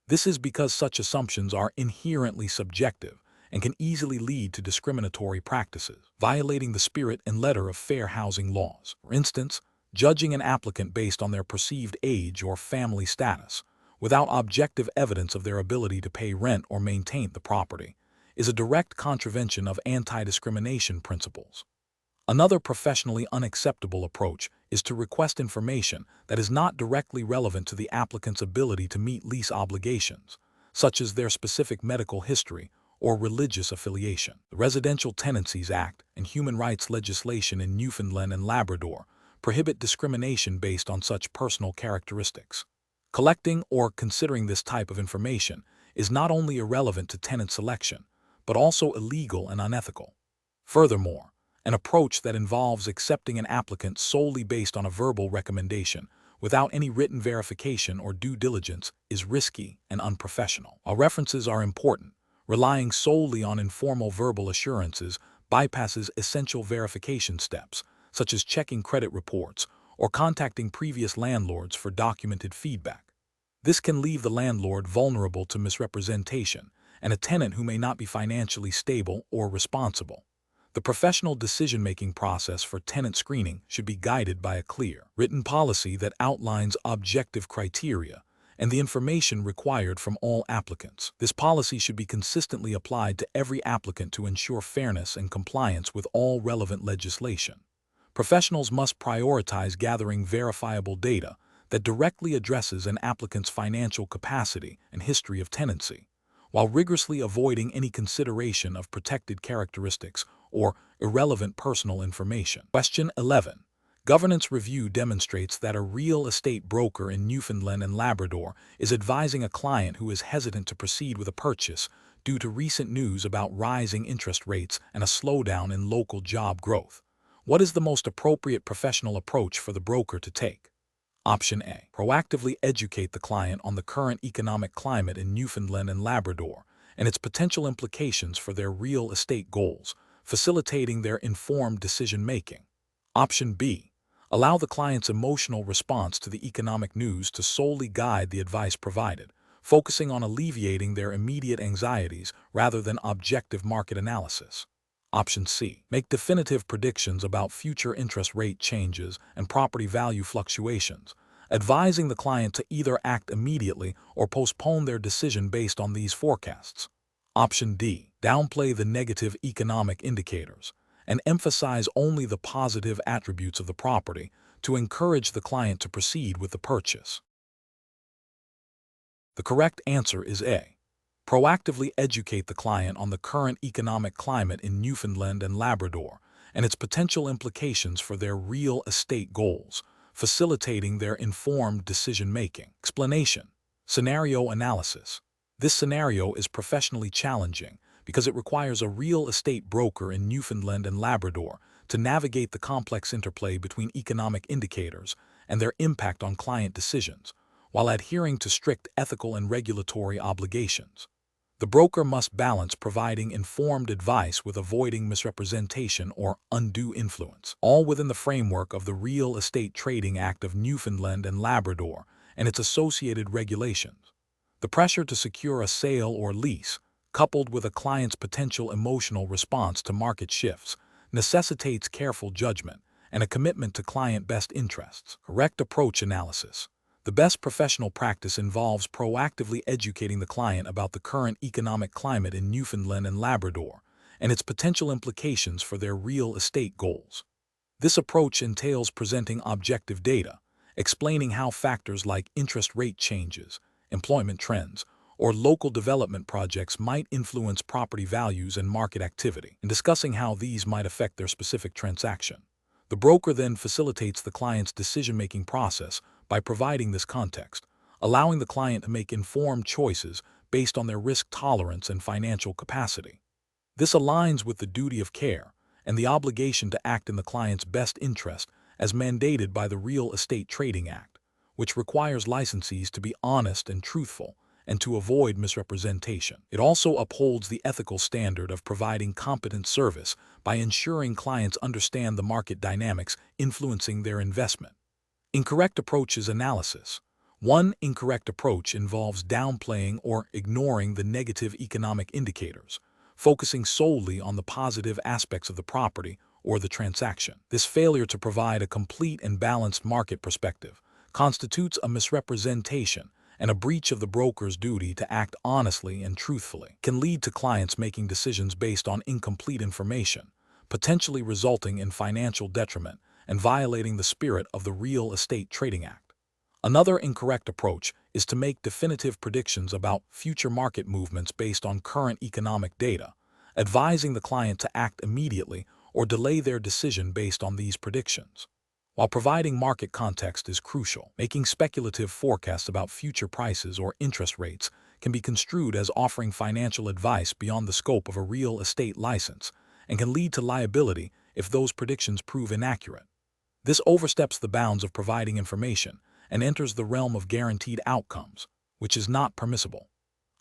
This is because such assumptions are inherently subjective and can easily lead to discriminatory practices, violating the spirit and letter of fair housing laws. For instance, judging an applicant based on their perceived age or family status, without objective evidence of their ability to pay rent or maintain the property, is a direct contravention of anti-discrimination principles. Another professionally unacceptable approach is to request information that is not directly relevant to the applicant's ability to meet lease obligations, such as their specific medical history or religious affiliation. The Residential Tenancies Act and human rights legislation in Newfoundland and Labrador prohibit discrimination based on such personal characteristics. Collecting or considering this type of information is not only irrelevant to tenant selection, but also illegal and unethical. Furthermore, an approach that involves accepting an applicant solely based on a verbal recommendation without any written verification or due diligence is risky and unprofessional. While references are important, relying solely on informal verbal assurances bypasses essential verification steps, such as checking credit reports or contacting previous landlords for documented feedback. This can leave the landlord vulnerable to misrepresentation and a tenant who may not be financially stable or responsible. The professional decision-making process for tenant screening should be guided by a clear, written policy that outlines objective criteria and the information required from all applicants. This policy should be consistently applied to every applicant to ensure fairness and compliance with all relevant legislation. Professionals must prioritize gathering verifiable data that directly addresses an applicant's financial capacity and history of tenancy, while rigorously avoiding any consideration of protected characteristics or irrelevant personal information. Question 11. Governance review demonstrates that a real estate broker in Newfoundland and Labrador is advising a client who is hesitant to proceed with a purchase due to recent news about rising interest rates and a slowdown in local job growth. What is the most appropriate professional approach for the broker to take? Option A. Proactively educate the client on the current economic climate in Newfoundland and Labrador and its potential implications for their real estate goals, facilitating their informed decision-making. Option B. Allow the client's emotional response to the economic news to solely guide the advice provided, focusing on alleviating their immediate anxieties rather than objective market analysis. Option C. Make definitive predictions about future interest rate changes and property value fluctuations, advising the client to either act immediately or postpone their decision based on these forecasts. Option D. Downplay the negative economic indicators and emphasize only the positive attributes of the property to encourage the client to proceed with the purchase. The correct answer is A. Proactively educate the client on the current economic climate in Newfoundland and Labrador and its potential implications for their real estate goals, facilitating their informed decision-making. Explanation. Scenario analysis. This scenario is professionally challenging because it requires a real estate broker in Newfoundland and Labrador to navigate the complex interplay between economic indicators and their impact on client decisions, while adhering to strict ethical and regulatory obligations. The broker must balance providing informed advice with avoiding misrepresentation or undue influence, all within the framework of the Real Estate Trading Act of Newfoundland and Labrador and its associated regulations. The pressure to secure a sale or lease, coupled with a client's potential emotional response to market shifts, necessitates careful judgment and a commitment to client best interests. Correct approach analysis. The best professional practice involves proactively educating the client about the current economic climate in Newfoundland and Labrador and its potential implications for their real estate goals. This approach entails presenting objective data, explaining how factors like interest rate changes, employment trends, or local development projects might influence property values and market activity, and discussing how these might affect their specific transaction. The broker then facilitates the client's decision-making process by providing this context, allowing the client to make informed choices based on their risk tolerance and financial capacity. This aligns with the duty of care and the obligation to act in the client's best interest as mandated by the Real Estate Trading Act, which requires licensees to be honest and truthful and to avoid misrepresentation. It also upholds the ethical standard of providing competent service by ensuring clients understand the market dynamics influencing their investment. Incorrect approaches analysis. One incorrect approach involves downplaying or ignoring the negative economic indicators, focusing solely on the positive aspects of the property or the transaction. This failure to provide a complete and balanced market perspective constitutes a misrepresentation and a breach of the broker's duty to act honestly and truthfully. It can lead to clients making decisions based on incomplete information, potentially resulting in financial detriment and violating the spirit of the Real Estate Trading Act. Another incorrect approach is to make definitive predictions about future market movements based on current economic data, advising the client to act immediately or delay their decision based on these predictions. While providing market context is crucial, making speculative forecasts about future prices or interest rates can be construed as offering financial advice beyond the scope of a real estate license and can lead to liability if those predictions prove inaccurate. This oversteps the bounds of providing information and enters the realm of guaranteed outcomes, which is not permissible.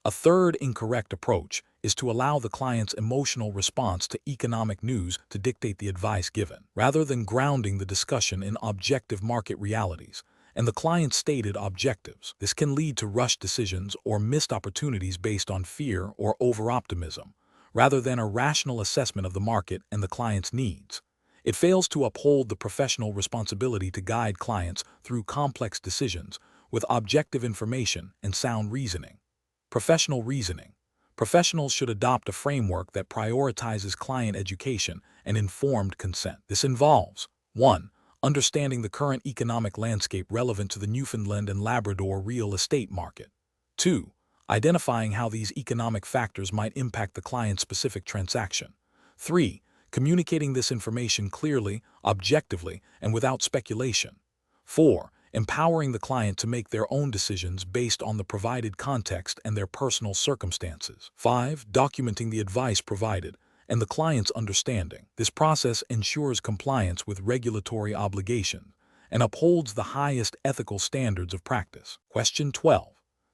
A third incorrect approach is to allow the client's emotional response to economic news to dictate the advice given, rather than grounding the discussion in objective market realities and the client's stated objectives. This can lead to rushed decisions or missed opportunities based on fear or over-optimism, rather than a rational assessment of the market and the client's needs. It fails to uphold the professional responsibility to guide clients through complex decisions with objective information and sound reasoning. Professional reasoning. Professionals should adopt a framework that prioritizes client education and informed consent. This involves 1. Understanding the current economic landscape relevant to the Newfoundland and Labrador real estate market. 2. Identifying how these economic factors might impact the client's specific transaction. 3. Communicating this information clearly, objectively, and without speculation. 4. Empowering the client to make their own decisions based on the provided context and their personal circumstances. 5. Documenting the advice provided and the client's understanding. This process ensures compliance with regulatory obligations and upholds the highest ethical standards of practice. Question 12.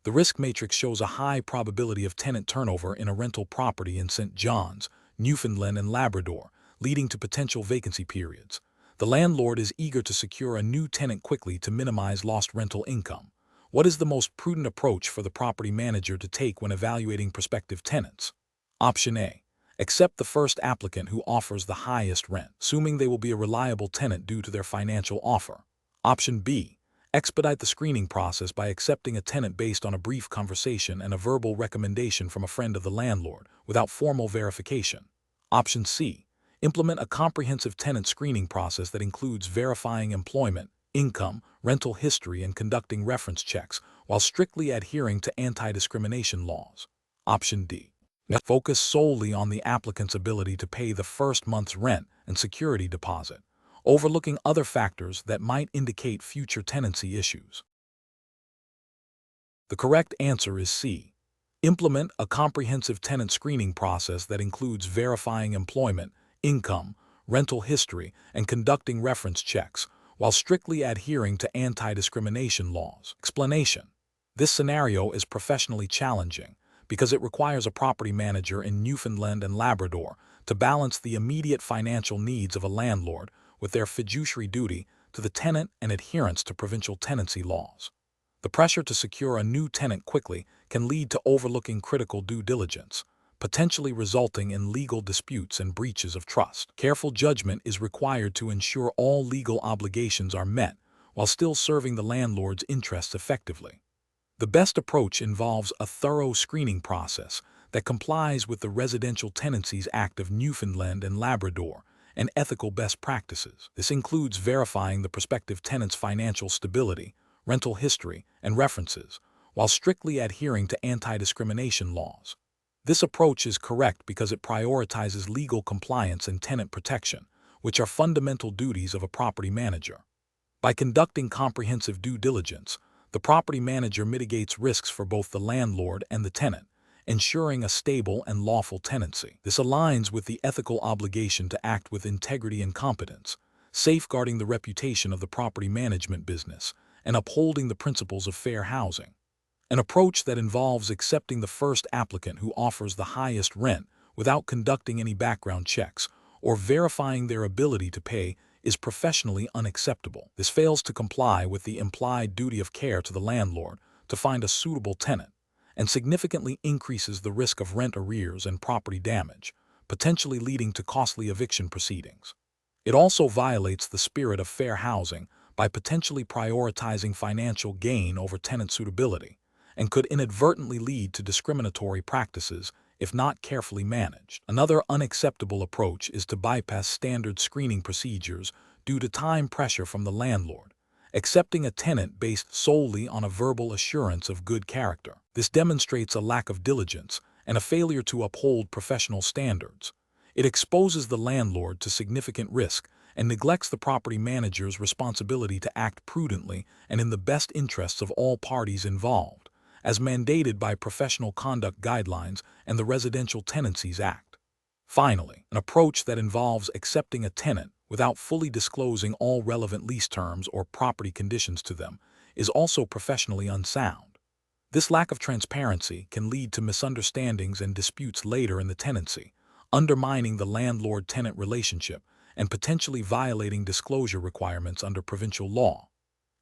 The risk matrix shows a high probability of tenant turnover in a rental property in St. John's, Newfoundland and Labrador, leading to potential vacancy periods. The landlord is eager to secure a new tenant quickly to minimize lost rental income. What is the most prudent approach for the property manager to take when evaluating prospective tenants? Option A. Accept the first applicant who offers the highest rent, assuming they will be a reliable tenant due to their financial offer. Option B. Expedite the screening process by accepting a tenant based on a brief conversation and a verbal recommendation from a friend of the landlord, without formal verification. Option C. Implement a comprehensive tenant screening process that includes verifying employment, income, rental history, and conducting reference checks, while strictly adhering to anti-discrimination laws. Option D. Focus solely on the applicant's ability to pay the first month's rent and security deposit, overlooking other factors that might indicate future tenancy issues. The correct answer is C. Implement a comprehensive tenant screening process that includes verifying employment, income, rental history, and conducting reference checks, while strictly adhering to anti-discrimination laws. Explanation: this scenario is professionally challenging because it requires a property manager in Newfoundland and Labrador to balance the immediate financial needs of a landlord with their fiduciary duty to the tenant and adherence to provincial tenancy laws. The pressure to secure a new tenant quickly can lead to overlooking critical due diligence, potentially resulting in legal disputes and breaches of trust. Careful judgment is required to ensure all legal obligations are met while still serving the landlord's interests effectively. The best approach involves a thorough screening process that complies with the Residential Tenancies Act of Newfoundland and Labrador and ethical best practices. This includes verifying the prospective tenant's financial stability, rental history, and references, while strictly adhering to anti-discrimination laws. This approach is correct because it prioritizes legal compliance and tenant protection, which are fundamental duties of a property manager. By conducting comprehensive due diligence, the property manager mitigates risks for both the landlord and the tenant, ensuring a stable and lawful tenancy. This aligns with the ethical obligation to act with integrity and competence, safeguarding the reputation of the property management business and upholding the principles of fair housing. An approach that involves accepting the first applicant who offers the highest rent without conducting any background checks or verifying their ability to pay is professionally unacceptable. This fails to comply with the implied duty of care to the landlord to find a suitable tenant and significantly increases the risk of rent arrears and property damage, potentially leading to costly eviction proceedings. It also violates the spirit of fair housing by potentially prioritizing financial gain over tenant suitability, and could inadvertently lead to discriminatory practices if not carefully managed. Another unacceptable approach is to bypass standard screening procedures due to time pressure from the landlord, accepting a tenant based solely on a verbal assurance of good character. This demonstrates a lack of diligence and a failure to uphold professional standards. It exposes the landlord to significant risk and neglects the property manager's responsibility to act prudently and in the best interests of all parties involved, as mandated by professional conduct guidelines and the Residential Tenancies Act. Finally, an approach that involves accepting a tenant without fully disclosing all relevant lease terms or property conditions to them is also professionally unsound. This lack of transparency can lead to misunderstandings and disputes later in the tenancy, undermining the landlord-tenant relationship and potentially violating disclosure requirements under provincial law.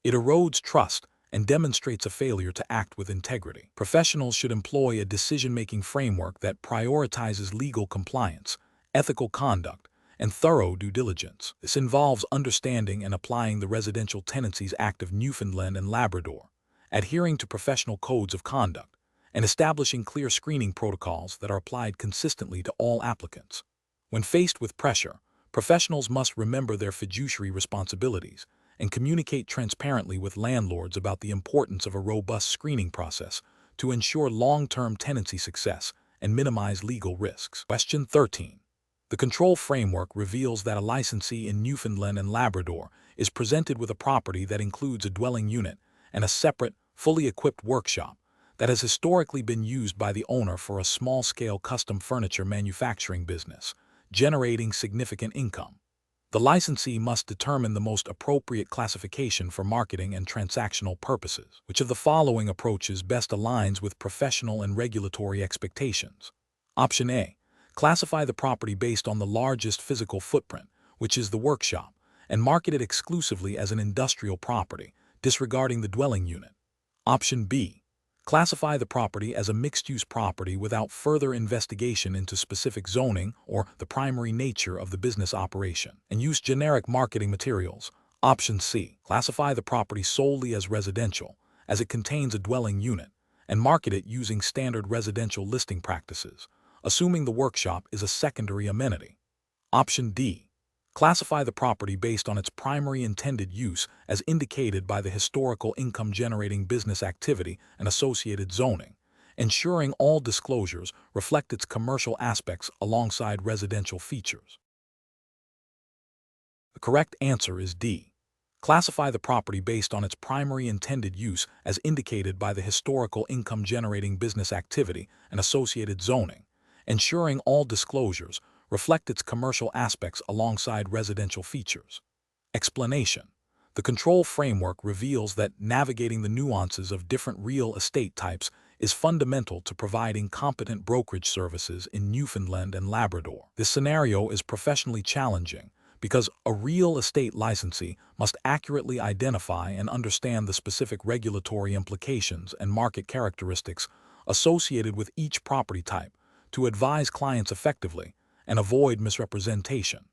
It erodes trust and demonstrates a failure to act with integrity. Professionals should employ a decision-making framework that prioritizes legal compliance, ethical conduct, and thorough due diligence. This involves understanding and applying the Residential Tenancies Act of Newfoundland and Labrador, adhering to professional codes of conduct, and establishing clear screening protocols that are applied consistently to all applicants. When faced with pressure, professionals must remember their fiduciary responsibilities and communicate transparently with landlords about the importance of a robust screening process to ensure long-term tenancy success and minimize legal risks. Question 13. The control framework reveals that a licensee in Newfoundland and Labrador is presented with a property that includes a dwelling unit and a separate, fully equipped workshop that has historically been used by the owner for a small-scale custom furniture manufacturing business, generating significant income. The licensee must determine the most appropriate classification for marketing and transactional purposes. Which of the following approaches best aligns with professional and regulatory expectations? Option A. Classify the property based on the largest physical footprint, which is the workshop, and market it exclusively as an industrial property, disregarding the dwelling unit. Option B. Classify the property as a mixed-use property without further investigation into specific zoning or the primary nature of the business operation, and use generic marketing materials. Option C. Classify the property solely as residential, as it contains a dwelling unit, and market it using standard residential listing practices, assuming the workshop is a secondary amenity. Option D. Classify the property based on its primary intended use as indicated by the historical income-generating business activity and associated zoning, ensuring all disclosures reflect its commercial aspects alongside residential features. The correct answer is D. Classify the property based on its primary intended use as indicated by the historical income-generating business activity and associated zoning, ensuring all disclosures reflect its commercial aspects alongside residential features. Explanation. The control framework reveals that navigating the nuances of different real estate types is fundamental to providing competent brokerage services in Newfoundland and Labrador. This scenario is professionally challenging because a real estate licensee must accurately identify and understand the specific regulatory implications and market characteristics associated with each property type to advise clients effectively and avoid misrepresentation.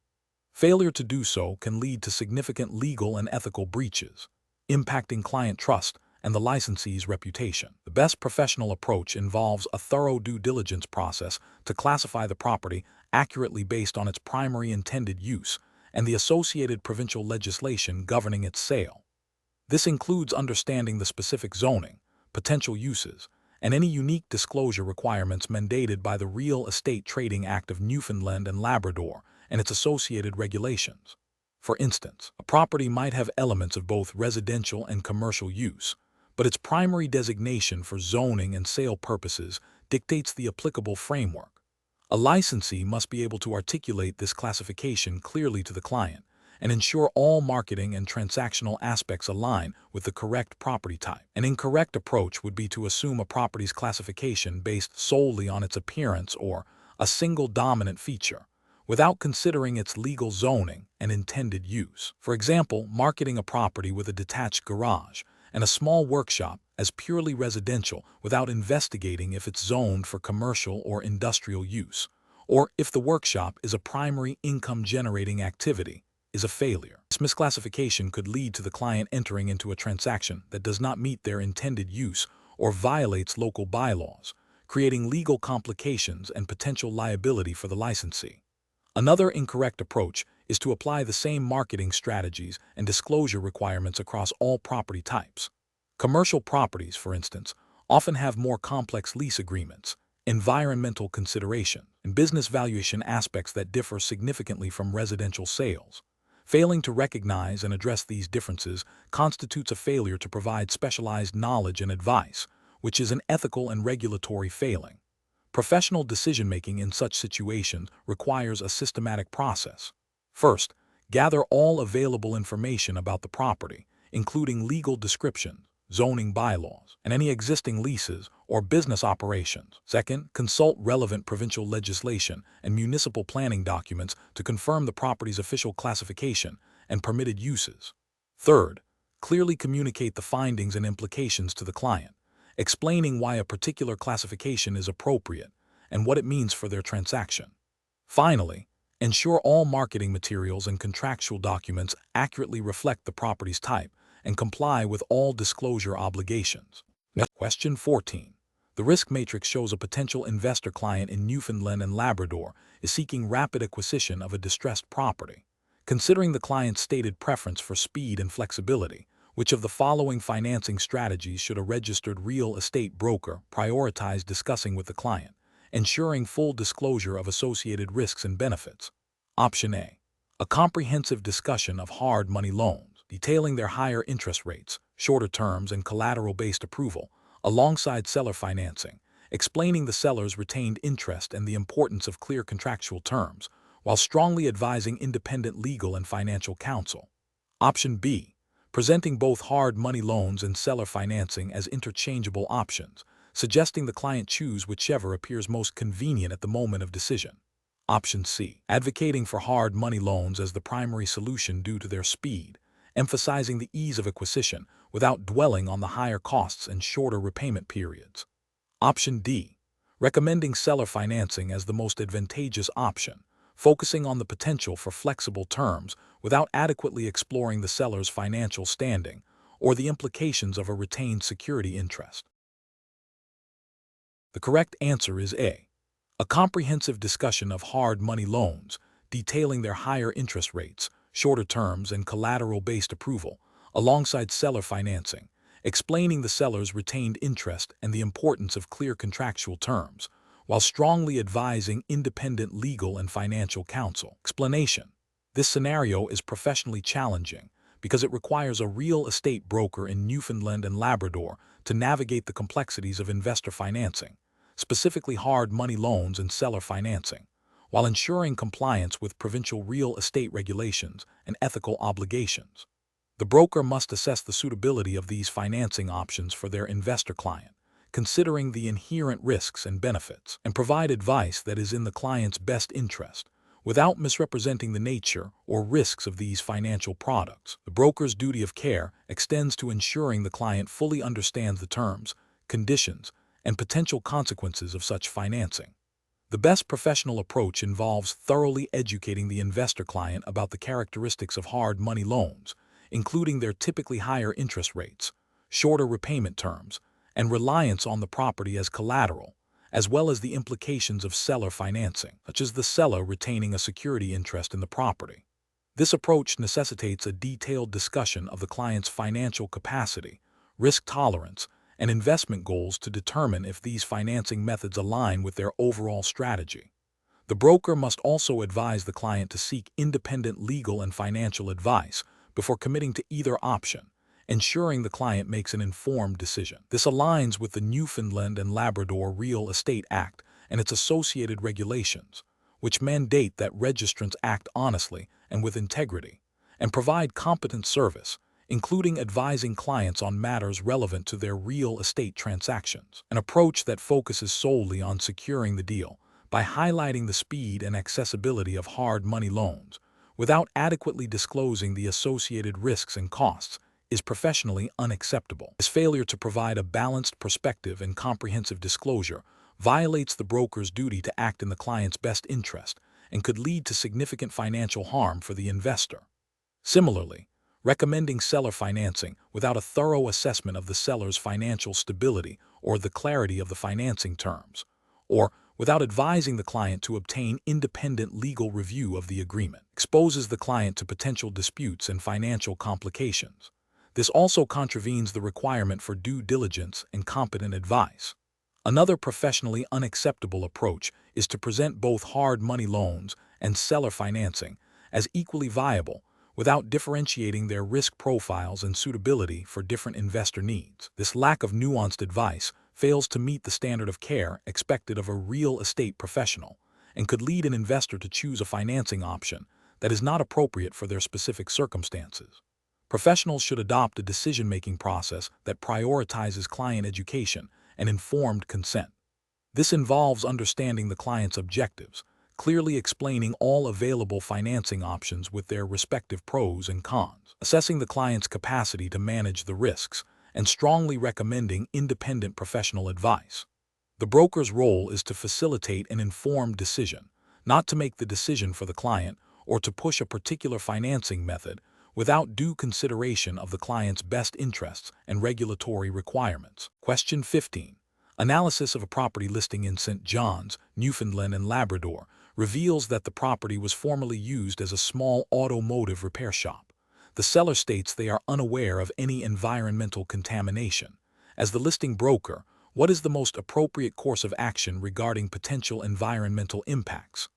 Failure to do so can lead to significant legal and ethical breaches, impacting client trust and the licensee's reputation. The best professional approach involves a thorough due diligence process to classify the property accurately based on its primary intended use and the associated provincial legislation governing its sale. This includes understanding the specific zoning, potential uses, and any unique disclosure requirements mandated by the Real Estate Trading Act of Newfoundland and Labrador and its associated regulations. For instance, a property might have elements of both residential and commercial use, but its primary designation for zoning and sale purposes dictates the applicable framework. A licensee must be able to articulate this classification clearly to the client and ensure all marketing and transactional aspects align with the correct property type. An incorrect approach would be to assume a property's classification based solely on its appearance or a single dominant feature, without considering its legal zoning and intended use. For example, marketing a property with a detached garage and a small workshop as purely residential without investigating if it's zoned for commercial or industrial use, or if the workshop is a primary income-generating activity, is a failure. This misclassification could lead to the client entering into a transaction that does not meet their intended use or violates local bylaws, creating legal complications and potential liability for the licensee. Another incorrect approach is to apply the same marketing strategies and disclosure requirements across all property types. Commercial properties, for instance, often have more complex lease agreements, environmental consideration, and business valuation aspects that differ significantly from residential sales. Failing to recognize and address these differences constitutes a failure to provide specialized knowledge and advice, which is an ethical and regulatory failing. Professional decision-making in such situations requires a systematic process. First, gather all available information about the property, including legal descriptions, zoning bylaws, and any existing leases or business operations. Second, consult relevant provincial legislation and municipal planning documents to confirm the property's official classification and permitted uses. Third, clearly communicate the findings and implications to the client, explaining why a particular classification is appropriate and what it means for their transaction. Finally, ensure all marketing materials and contractual documents accurately reflect the property's type and comply with all disclosure obligations. Question 14. The risk matrix shows a potential investor client in Newfoundland and Labrador is seeking rapid acquisition of a distressed property. Considering the client's stated preference for speed and flexibility, which of the following financing strategies should a registered real estate broker prioritize discussing with the client, ensuring full disclosure of associated risks and benefits? Option A. A comprehensive discussion of hard money loans, detailing their higher interest rates, shorter terms, and collateral-based approval, alongside seller financing, explaining the seller's retained interest and the importance of clear contractual terms, while strongly advising independent legal and financial counsel. Option B. Presenting both hard money loans and seller financing as interchangeable options, suggesting the client choose whichever appears most convenient at the moment of decision. Option C. Advocating for hard money loans as the primary solution due to their speed, emphasizing the ease of acquisition without dwelling on the higher costs and shorter repayment periods. Option D. Recommending seller financing as the most advantageous option, focusing on the potential for flexible terms without adequately exploring the seller's financial standing or the implications of a retained security interest. The correct answer is A. A comprehensive discussion of hard money loans, detailing their higher interest rates, shorter terms, and collateral-based approval, alongside seller financing, explaining the seller's retained interest and the importance of clear contractual terms, while strongly advising independent legal and financial counsel. Explanation. This scenario is professionally challenging because it requires a real estate broker in Newfoundland and Labrador to navigate the complexities of investor financing, specifically hard money loans and seller financing, while ensuring compliance with provincial real estate regulations and ethical obligations. The broker must assess the suitability of these financing options for their investor client, considering the inherent risks and benefits, and provide advice that is in the client's best interest, without misrepresenting the nature or risks of these financial products. The broker's duty of care extends to ensuring the client fully understands the terms, conditions, and potential consequences of such financing. The best professional approach involves thoroughly educating the investor client about the characteristics of hard money loans, including their typically higher interest rates, shorter repayment terms, and reliance on the property as collateral, as well as the implications of seller financing, such as the seller retaining a security interest in the property. This approach necessitates a detailed discussion of the client's financial capacity, risk tolerance, and investment goals to determine if these financing methods align with their overall strategy. The broker must also advise the client to seek independent legal and financial advice before committing to either option, ensuring the client makes an informed decision. This aligns with the Newfoundland and Labrador Real Estate Act and its associated regulations, which mandate that registrants act honestly and with integrity, and provide competent service, including advising clients on matters relevant to their real estate transactions. An approach that focuses solely on securing the deal by highlighting the speed and accessibility of hard money loans, without adequately disclosing the associated risks and costs, is professionally unacceptable. This failure to provide a balanced perspective and comprehensive disclosure violates the broker's duty to act in the client's best interest and could lead to significant financial harm for the investor. Similarly, recommending seller financing without a thorough assessment of the seller's financial stability or the clarity of the financing terms, or without advising the client to obtain independent legal review of the agreement, exposes the client to potential disputes and financial complications. This also contravenes the requirement for due diligence and competent advice. Another professionally unacceptable approach is to present both hard money loans and seller financing as equally viable without differentiating their risk profiles and suitability for different investor needs. This lack of nuanced advice fails to meet the standard of care expected of a real estate professional and could lead an investor to choose a financing option that is not appropriate for their specific circumstances. Professionals should adopt a decision-making process that prioritizes client education and informed consent. This involves understanding the client's objectives, clearly explaining all available financing options with their respective pros and cons, assessing the client's capacity to manage the risks, and strongly recommending independent professional advice. The broker's role is to facilitate an informed decision, not to make the decision for the client or to push a particular financing method without due consideration of the client's best interests and regulatory requirements. Question 15. Analysis of a property listing in St. John's, Newfoundland and Labrador reveals that the property was formerly used as a small automotive repair shop. The seller states they are unaware of any environmental contamination. As the listing broker, what is the most appropriate course of action regarding potential environmental impacts?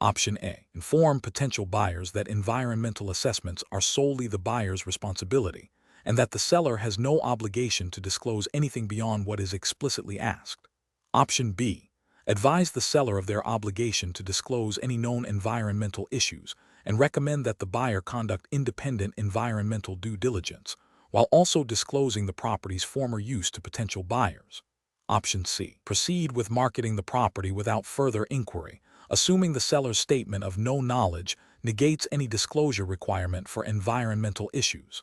Option A. Inform potential buyers that environmental assessments are solely the buyer's responsibility, and that the seller has no obligation to disclose anything beyond what is explicitly asked. Option B. Advise the seller of their obligation to disclose any known environmental issues and recommend that the buyer conduct independent environmental due diligence, while also disclosing the property's former use to potential buyers. Option C. Proceed with marketing the property without further inquiry, assuming the seller's statement of no knowledge negates any disclosure requirement for environmental issues.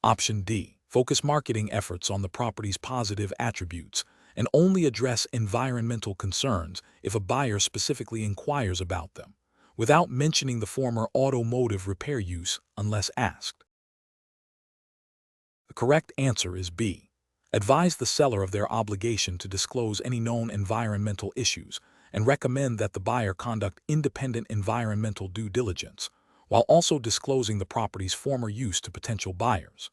Option D. Focus marketing efforts on the property's positive attributes and only address environmental concerns if a buyer specifically inquires about them, without mentioning the former automotive repair use unless asked. The correct answer is B. Advise the seller of their obligation to disclose any known environmental issues and recommend that the buyer conduct independent environmental due diligence, while also disclosing the property's former use to potential buyers.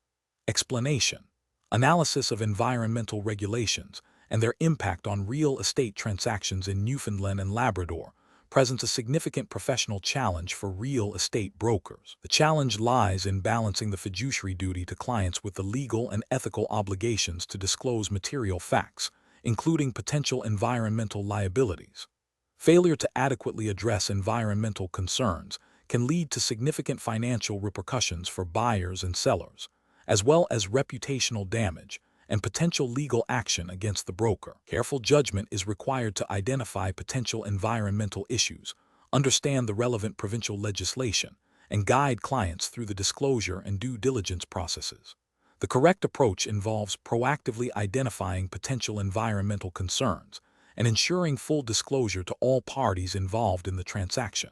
Explanation. Analysis of environmental regulations and their impact on real estate transactions in Newfoundland and Labrador presents a significant professional challenge for real estate brokers. The challenge lies in balancing the fiduciary duty to clients with the legal and ethical obligations to disclose material facts, including potential environmental liabilities. Failure to adequately address environmental concerns can lead to significant financial repercussions for buyers and sellers, as well as reputational damage and potential legal action against the broker. Careful judgment is required to identify potential environmental issues, understand the relevant provincial legislation, and guide clients through the disclosure and due diligence processes. The correct approach involves proactively identifying potential environmental concerns and ensuring full disclosure to all parties involved in the transaction.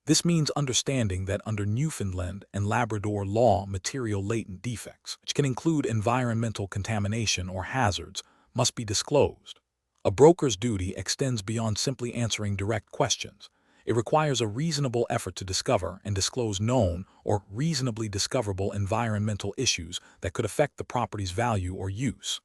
This means understanding that under Newfoundland and Labrador law, material latent defects, which can include environmental contamination or hazards, must be disclosed. A broker's duty extends beyond simply answering direct questions. It requires a reasonable effort to discover and disclose known or reasonably discoverable environmental issues that could affect the property's value or use.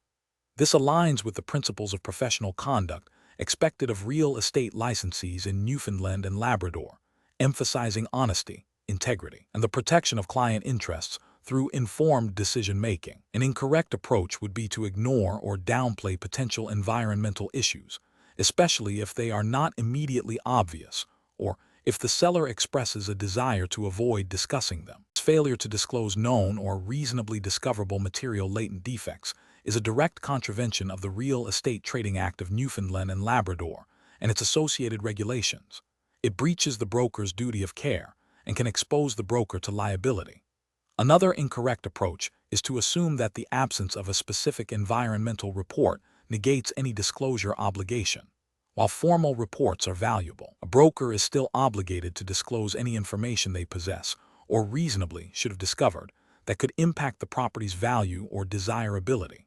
This aligns with the principles of professional conduct expected of real estate licensees in Newfoundland and Labrador, emphasizing honesty, integrity, and the protection of client interests through informed decision-making. An incorrect approach would be to ignore or downplay potential environmental issues, especially if they are not immediately obvious or if the seller expresses a desire to avoid discussing them. Failure to disclose known or reasonably discoverable material latent defects is a direct contravention of the Real Estate Trading Act of Newfoundland and Labrador and its associated regulations. It breaches the broker's duty of care and can expose the broker to liability. Another incorrect approach is to assume that the absence of a specific environmental report negates any disclosure obligation. While formal reports are valuable, a broker is still obligated to disclose any information they possess or reasonably should have discovered that could impact the property's value or desirability.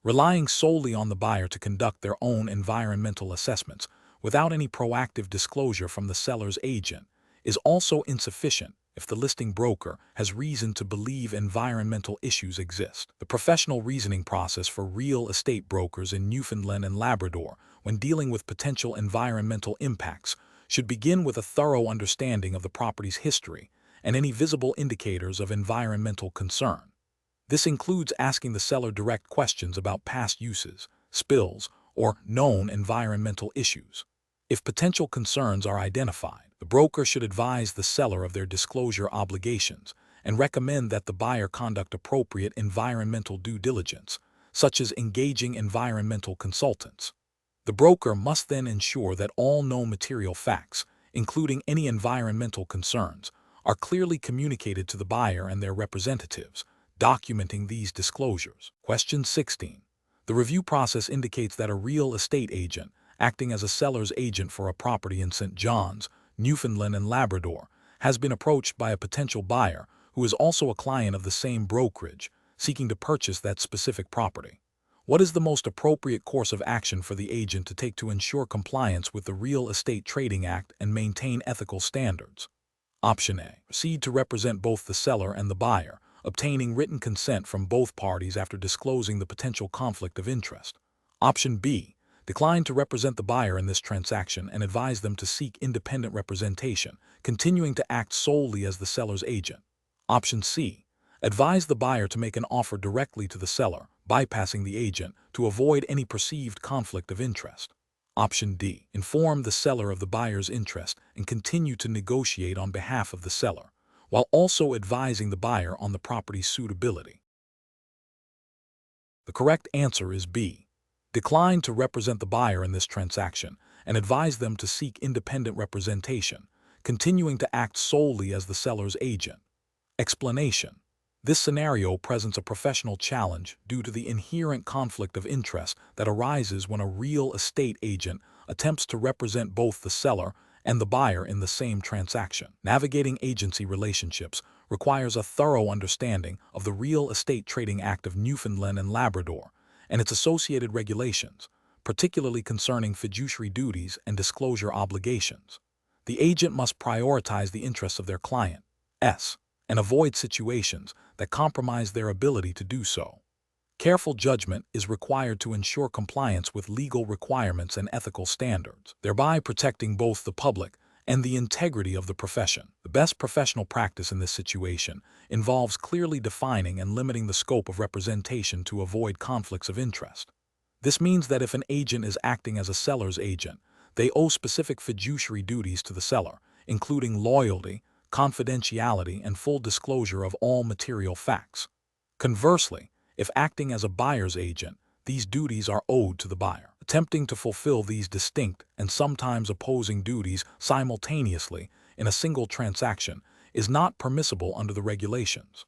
Relying solely on the buyer to conduct their own environmental assessments without any proactive disclosure from the seller's agent is also insufficient if the listing broker has reason to believe environmental issues exist. The professional reasoning process for real estate brokers in Newfoundland and Labrador when dealing with potential environmental impacts should begin with a thorough understanding of the property's history and any visible indicators of environmental concern. This includes asking the seller direct questions about past uses, spills, or known environmental issues. If potential concerns are identified, the broker should advise the seller of their disclosure obligations and recommend that the buyer conduct appropriate environmental due diligence, such as engaging environmental consultants. The broker must then ensure that all known material facts, including any environmental concerns, are clearly communicated to the buyer and their representatives, documenting these disclosures. Question 16. The review process indicates that a real estate agent, acting as a seller's agent for a property in St. John's, Newfoundland and Labrador, has been approached by a potential buyer who is also a client of the same brokerage, seeking to purchase that specific property. What is the most appropriate course of action for the agent to take to ensure compliance with the Real Estate Trading Act and maintain ethical standards? Option A. Proceed to represent both the seller and the buyer, obtaining written consent from both parties after disclosing the potential conflict of interest. Option B. Decline to represent the buyer in this transaction and advise them to seek independent representation, continuing to act solely as the seller's agent. Option C. Advise the buyer to make an offer directly to the seller, bypassing the agent, to avoid any perceived conflict of interest. Option D. Inform the seller of the buyer's interest and continue to negotiate on behalf of the seller, while also advising the buyer on the property's suitability. The correct answer is B. Decline to represent the buyer in this transaction and advise them to seek independent representation, continuing to act solely as the seller's agent. Explanation. This scenario presents a professional challenge due to the inherent conflict of interest that arises when a real estate agent attempts to represent both the seller and the buyer in the same transaction. Navigating agency relationships requires a thorough understanding of the Real Estate Trading Act of Newfoundland and Labrador and its associated regulations, particularly concerning fiduciary duties and disclosure obligations. The agent must prioritize the interests of their client, and avoid situations that compromise their ability to do so. Careful judgment is required to ensure compliance with legal requirements and ethical standards, thereby protecting both the public and the integrity of the profession. The best professional practice in this situation involves clearly defining and limiting the scope of representation to avoid conflicts of interest. This means that if an agent is acting as a seller's agent, they owe specific fiduciary duties to the seller, including loyalty, confidentiality, and full disclosure of all material facts. Conversely, if acting as a buyer's agent, these duties are owed to the buyer. Attempting to fulfill these distinct and sometimes opposing duties simultaneously in a single transaction is not permissible under the regulations.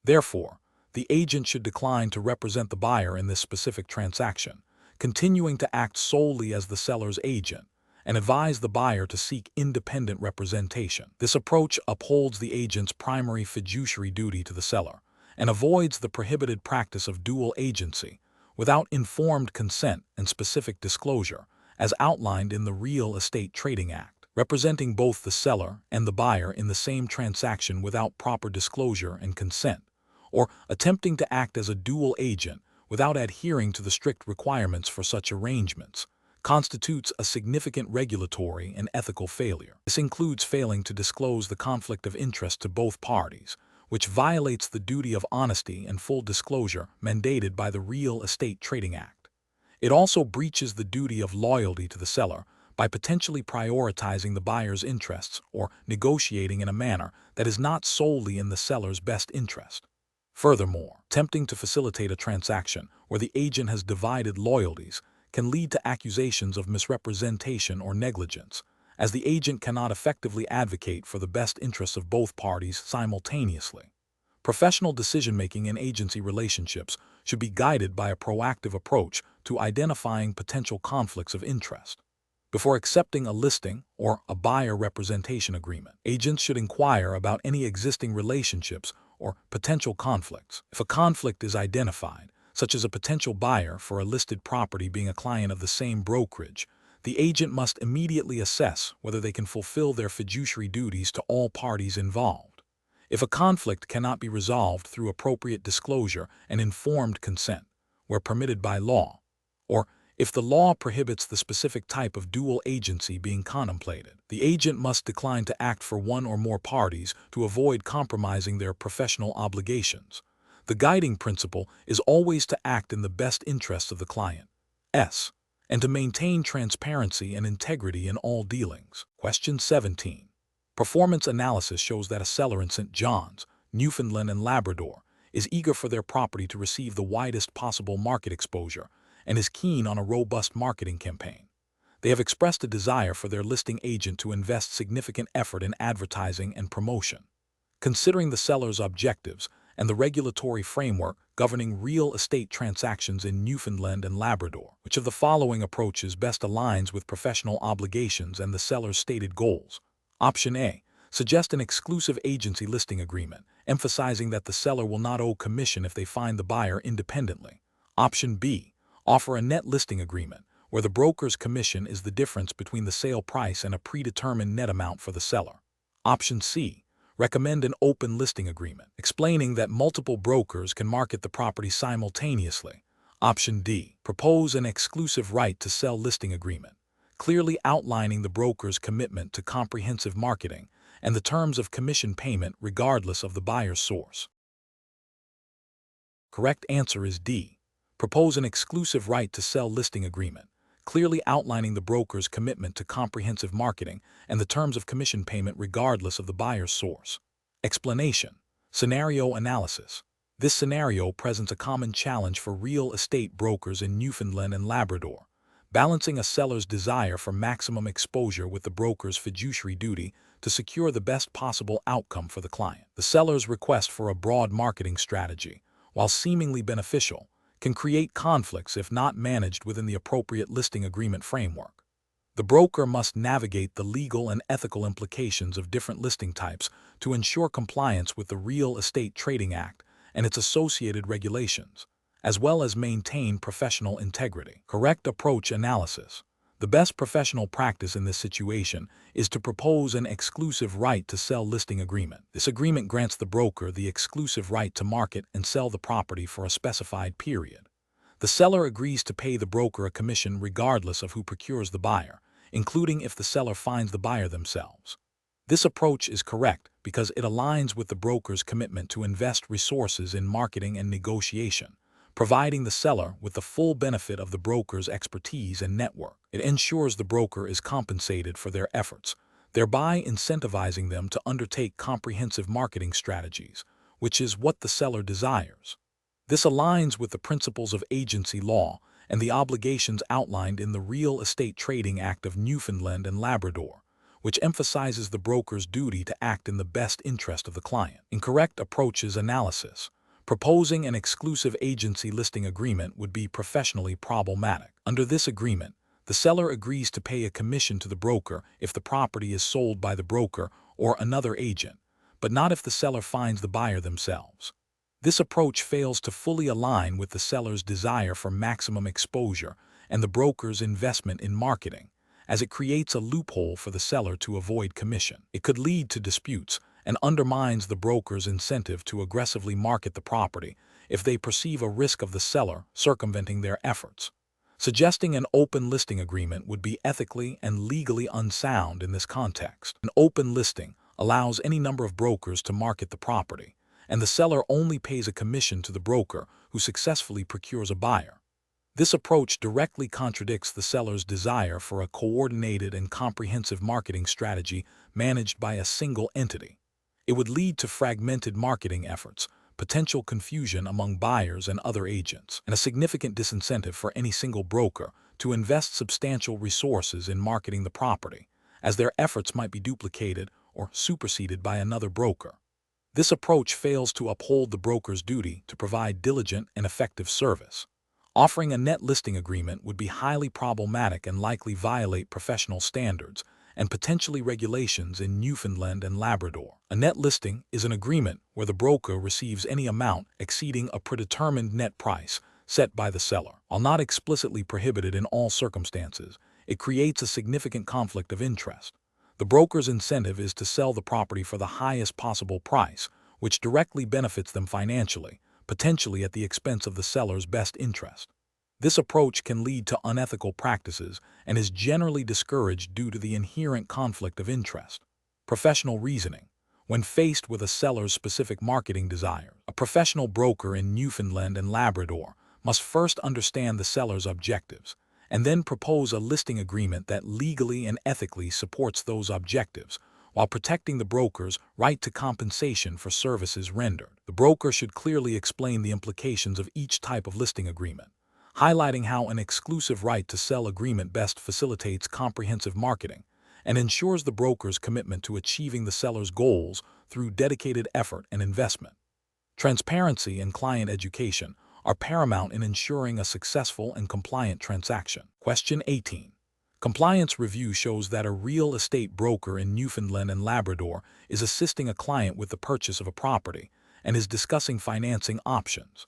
Therefore, the agent should decline to represent the buyer in this specific transaction, continuing to act solely as the seller's agent, and advise the buyer to seek independent representation. This approach upholds the agent's primary fiduciary duty to the seller and avoids the prohibited practice of dual agency without informed consent and specific disclosure, as outlined in the Real Estate Trading Act. Representing both the seller and the buyer in the same transaction without proper disclosure and consent, or attempting to act as a dual agent without adhering to the strict requirements for such arrangements, constitutes a significant regulatory and ethical failure. This includes failing to disclose the conflict of interest to both parties, which violates the duty of honesty and full disclosure mandated by the Real Estate Trading Act. It also breaches the duty of loyalty to the seller by potentially prioritizing the buyer's interests or negotiating in a manner that is not solely in the seller's best interest. Furthermore, attempting to facilitate a transaction where the agent has divided loyalties can lead to accusations of misrepresentation or negligence, as the agent cannot effectively advocate for the best interests of both parties simultaneously. Professional decision-making in agency relationships should be guided by a proactive approach to identifying potential conflicts of interest. Before accepting a listing or a buyer representation agreement, agents should inquire about any existing relationships or potential conflicts. If a conflict is identified, such as a potential buyer for a listed property being a client of the same brokerage, the agent must immediately assess whether they can fulfill their fiduciary duties to all parties involved. If a conflict cannot be resolved through appropriate disclosure and informed consent, where permitted by law, or if the law prohibits the specific type of dual agency being contemplated, the agent must decline to act for one or more parties to avoid compromising their professional obligations. The guiding principle is always to act in the best interests of the client, and to maintain transparency and integrity in all dealings. Question 17. Performance analysis shows that a seller in St. John's, Newfoundland and Labrador is eager for their property to receive the widest possible market exposure and is keen on a robust marketing campaign. They have expressed a desire for their listing agent to invest significant effort in advertising and promotion. Considering the seller's objectives and the regulatory framework governing real estate transactions in Newfoundland and Labrador, which of the following approaches best aligns with professional obligations and the seller's stated goals? Option A. Suggest an exclusive agency listing agreement, emphasizing that the seller will not owe commission if they find the buyer independently. Option B. Offer a net listing agreement, where the broker's commission is the difference between the sale price and a predetermined net amount for the seller. Option C. Recommend an open listing agreement, explaining that multiple brokers can market the property simultaneously. Option D. Propose an exclusive right to sell listing agreement, clearly outlining the broker's commitment to comprehensive marketing and the terms of commission payment regardless of the buyer's source. Correct answer is D. Propose an exclusive right to sell listing agreement, clearly outlining the broker's commitment to comprehensive marketing and the terms of commission payment regardless of the buyer's source. Explanation. Scenario analysis. This scenario presents a common challenge for real estate brokers in Newfoundland and Labrador, balancing a seller's desire for maximum exposure with the broker's fiduciary duty to secure the best possible outcome for the client. The seller's request for a broad marketing strategy, while seemingly beneficial, can create conflicts if not managed within the appropriate listing agreement framework. The broker must navigate the legal and ethical implications of different listing types to ensure compliance with the Real Estate Trading Act and its associated regulations, as well as maintain professional integrity. Correct approach analysis. The best professional practice in this situation is to propose an exclusive right to sell listing agreement. This agreement grants the broker the exclusive right to market and sell the property for a specified period. The seller agrees to pay the broker a commission regardless of who procures the buyer, including if the seller finds the buyer themselves. This approach is correct because it aligns with the broker's commitment to invest resources in marketing and negotiation, providing the seller with the full benefit of the broker's expertise and network. It ensures the broker is compensated for their efforts, thereby incentivizing them to undertake comprehensive marketing strategies, which is what the seller desires. This aligns with the principles of agency law and the obligations outlined in the Real Estate Trading Act of Newfoundland and Labrador, which emphasizes the broker's duty to act in the best interest of the client. Incorrect approaches analysis. Proposing an exclusive agency listing agreement would be professionally problematic. Under this agreement, the seller agrees to pay a commission to the broker if the property is sold by the broker or another agent, but not if the seller finds the buyer themselves. This approach fails to fully align with the seller's desire for maximum exposure and the broker's investment in marketing, as it creates a loophole for the seller to avoid commission. It could lead to disputes and undermines the broker's incentive to aggressively market the property if they perceive a risk of the seller circumventing their efforts. Suggesting an open listing agreement would be ethically and legally unsound in this context. An open listing allows any number of brokers to market the property, and the seller only pays a commission to the broker who successfully procures a buyer. This approach directly contradicts the seller's desire for a coordinated and comprehensive marketing strategy managed by a single entity. It would lead to fragmented marketing efforts, potential confusion among buyers and other agents, and a significant disincentive for any single broker to invest substantial resources in marketing the property, as their efforts might be duplicated or superseded by another broker. This approach fails to uphold the broker's duty to provide diligent and effective service. Offering a net listing agreement would be highly problematic and likely violate professional standards and potentially regulations in Newfoundland and Labrador. A net listing is an agreement where the broker receives any amount exceeding a predetermined net price set by the seller. While not explicitly prohibited in all circumstances, it creates a significant conflict of interest. The broker's incentive is to sell the property for the highest possible price, which directly benefits them financially, potentially at the expense of the seller's best interest. This approach can lead to unethical practices and is generally discouraged due to the inherent conflict of interest. Professional reasoning. When faced with a seller's specific marketing desire, a professional broker in Newfoundland and Labrador must first understand the seller's objectives and then propose a listing agreement that legally and ethically supports those objectives, while protecting the broker's right to compensation for services rendered. The broker should clearly explain the implications of each type of listing agreement, highlighting how an exclusive right to sell agreement best facilitates comprehensive marketing and ensures the broker's commitment to achieving the seller's goals through dedicated effort and investment. Transparency and client education are paramount in ensuring a successful and compliant transaction. Question 18. Compliance review shows that a real estate broker in Newfoundland and Labrador is assisting a client with the purchase of a property and is discussing financing options.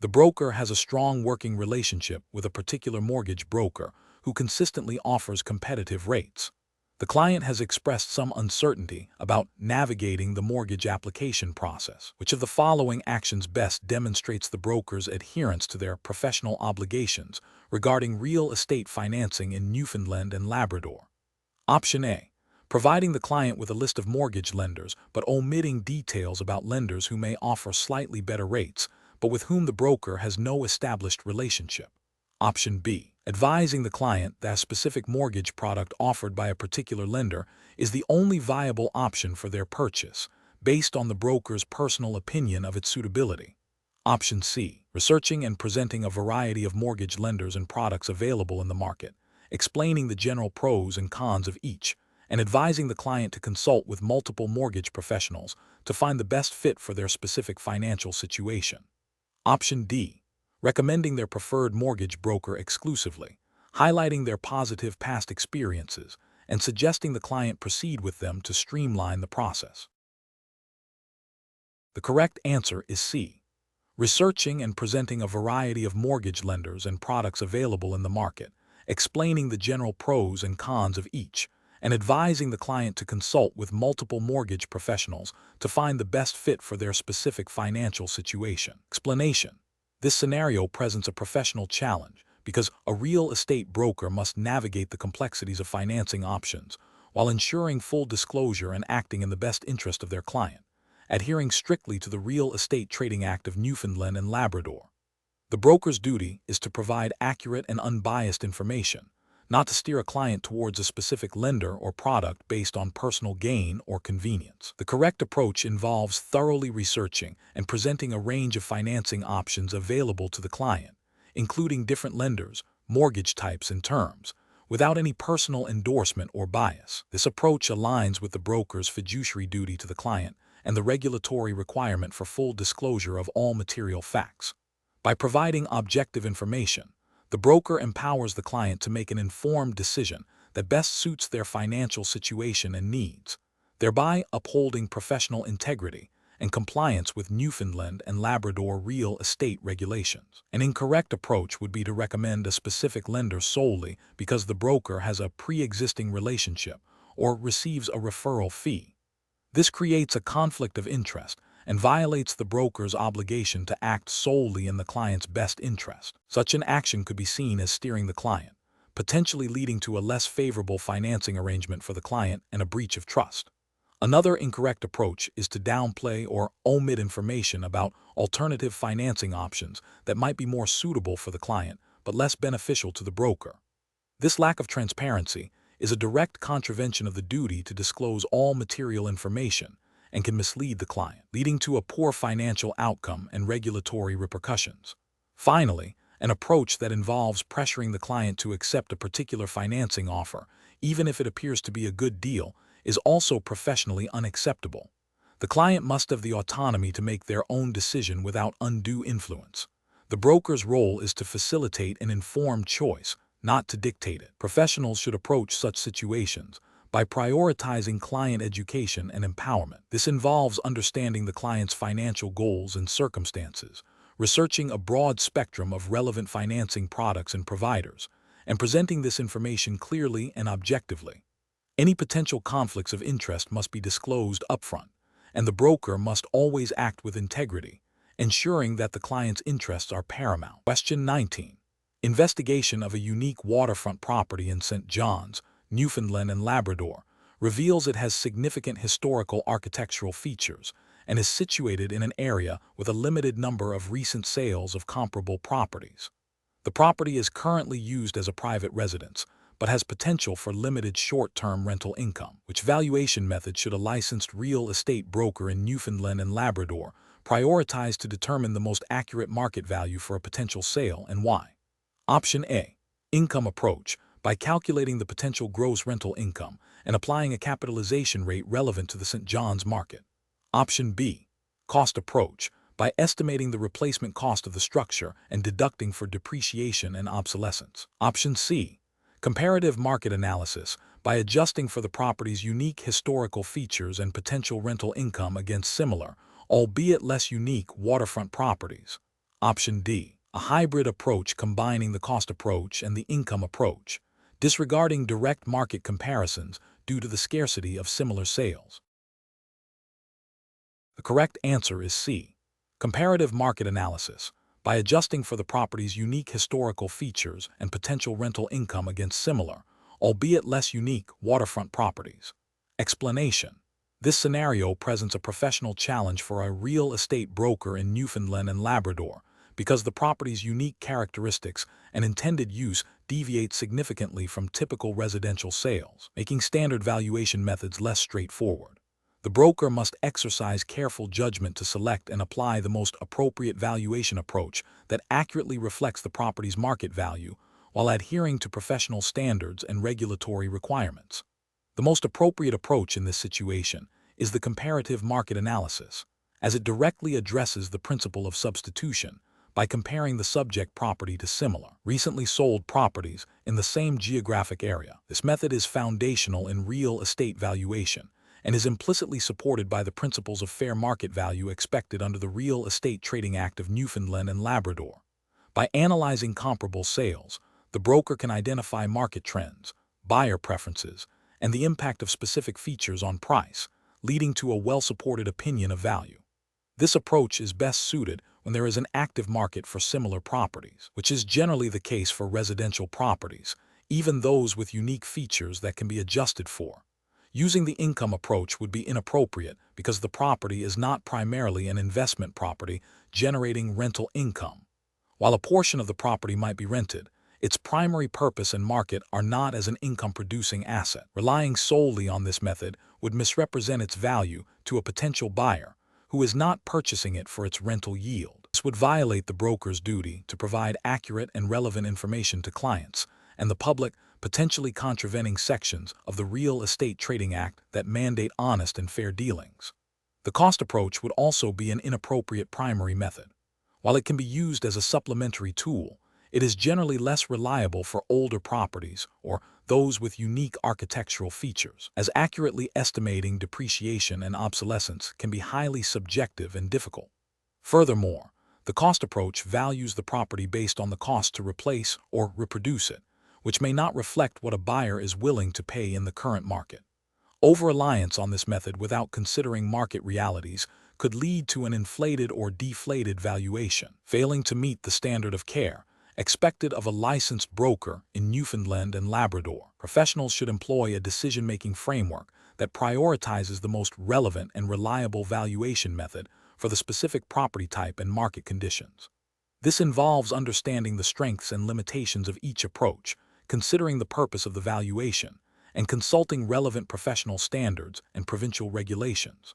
The broker has a strong working relationship with a particular mortgage broker who consistently offers competitive rates. The client has expressed some uncertainty about navigating the mortgage application process. Which of the following actions best demonstrates the broker's adherence to their professional obligations regarding real estate financing in Newfoundland and Labrador? Option A. Providing the client with a list of mortgage lenders but omitting details about lenders who may offer slightly better rates, but with whom the broker has no established relationship. Option B. Advising the client that a specific mortgage product offered by a particular lender is the only viable option for their purchase, based on the broker's personal opinion of its suitability. Option C. Researching and presenting a variety of mortgage lenders and products available in the market, explaining the general pros and cons of each, and advising the client to consult with multiple mortgage professionals to find the best fit for their specific financial situation. Option D. Recommending their preferred mortgage broker exclusively, highlighting their positive past experiences, and suggesting the client proceed with them to streamline the process. The correct answer is C. Researching and presenting a variety of mortgage lenders and products available in the market, explaining the general pros and cons of each, and advising the client to consult with multiple mortgage professionals to find the best fit for their specific financial situation. Explanation. This scenario presents a professional challenge because a real estate broker must navigate the complexities of financing options while ensuring full disclosure and acting in the best interest of their client, adhering strictly to the Real Estate Trading Act of Newfoundland and Labrador. The broker's duty is to provide accurate and unbiased information, not to steer a client towards a specific lender or product based on personal gain or convenience. The correct approach involves thoroughly researching and presenting a range of financing options available to the client, including different lenders, mortgage types, and terms, without any personal endorsement or bias. This approach aligns with the broker's fiduciary duty to the client and the regulatory requirement for full disclosure of all material facts. By providing objective information, the broker empowers the client to make an informed decision that best suits their financial situation and needs, thereby upholding professional integrity and compliance with Newfoundland and Labrador real estate regulations. An incorrect approach would be to recommend a specific lender solely because the broker has a pre-existing relationship or receives a referral fee. This creates a conflict of interest and violates the broker's obligation to act solely in the client's best interest. Such an action could be seen as steering the client, potentially leading to a less favorable financing arrangement for the client and a breach of trust. Another incorrect approach is to downplay or omit information about alternative financing options that might be more suitable for the client but less beneficial to the broker. This lack of transparency is a direct contravention of the duty to disclose all material information and can mislead the client, leading to a poor financial outcome and regulatory repercussions. Finally, an approach that involves pressuring the client to accept a particular financing offer, even if it appears to be a good deal, is also professionally unacceptable. The client must have the autonomy to make their own decision without undue influence. The broker's role is to facilitate an informed choice, not to dictate it. Professionals should approach such situations by prioritizing client education and empowerment. This involves understanding the client's financial goals and circumstances, researching a broad spectrum of relevant financing products and providers, and presenting this information clearly and objectively. Any potential conflicts of interest must be disclosed upfront, and the broker must always act with integrity, ensuring that the client's interests are paramount. Question 19. Investigation of a unique waterfront property in St. John's, Newfoundland and Labrador, reveals it has significant historical architectural features and is situated in an area with a limited number of recent sales of comparable properties. The property is currently used as a private residence, but has potential for limited short-term rental income. Which valuation method should a licensed real estate broker in Newfoundland and Labrador prioritize to determine the most accurate market value for a potential sale, and why? Option A. Income approach, by calculating the potential gross rental income and applying a capitalization rate relevant to the St. John's market. Option B. Cost approach, by estimating the replacement cost of the structure and deducting for depreciation and obsolescence. Option C. Comparative market analysis, by adjusting for the property's unique historical features and potential rental income against similar, albeit less unique, waterfront properties. Option D. A hybrid approach combining the cost approach and the income approach, disregarding direct market comparisons due to the scarcity of similar sales. The correct answer is C. Comparative market analysis, by adjusting for the property's unique historical features and potential rental income against similar, albeit less unique, waterfront properties. Explanation. This scenario presents a professional challenge for a real estate broker in Newfoundland and Labrador because the property's unique characteristics and intended use deviate significantly from typical residential sales, making standard valuation methods less straightforward. The broker must exercise careful judgment to select and apply the most appropriate valuation approach that accurately reflects the property's market value while adhering to professional standards and regulatory requirements. The most appropriate approach in this situation is the comparative market analysis, as it directly addresses the principle of substitution by comparing the subject property to similar, recently sold properties in the same geographic area. This method is foundational in real estate valuation and is implicitly supported by the principles of fair market value expected under the Real Estate Trading Act of Newfoundland and Labrador. By analyzing comparable sales, the broker can identify market trends, buyer preferences, and the impact of specific features on price, leading to a well-supported opinion of value. This approach is best suited when there is an active market for similar properties, which is generally the case for residential properties, even those with unique features that can be adjusted for. Using the income approach would be inappropriate because the property is not primarily an investment property generating rental income. While a portion of the property might be rented, its primary purpose and market are not as an income-producing asset. Relying solely on this method would misrepresent its value to a potential buyer who is not purchasing it for its rental yield. This would violate the broker's duty to provide accurate and relevant information to clients and the public, potentially contravening sections of the Real Estate Trading Act that mandate honest and fair dealings. The cost approach would also be an inappropriate primary method. While it can be used as a supplementary tool, it is generally less reliable for older properties or those with unique architectural features, as accurately estimating depreciation and obsolescence can be highly subjective and difficult. Furthermore, the cost approach values the property based on the cost to replace or reproduce it, which may not reflect what a buyer is willing to pay in the current market. Over-reliance on this method without considering market realities could lead to an inflated or deflated valuation, failing to meet the standard of care expected of a licensed broker in Newfoundland and Labrador. Professionals should employ a decision-making framework that prioritizes the most relevant and reliable valuation method for the specific property type and market conditions. This involves understanding the strengths and limitations of each approach, considering the purpose of the valuation, and consulting relevant professional standards and provincial regulations.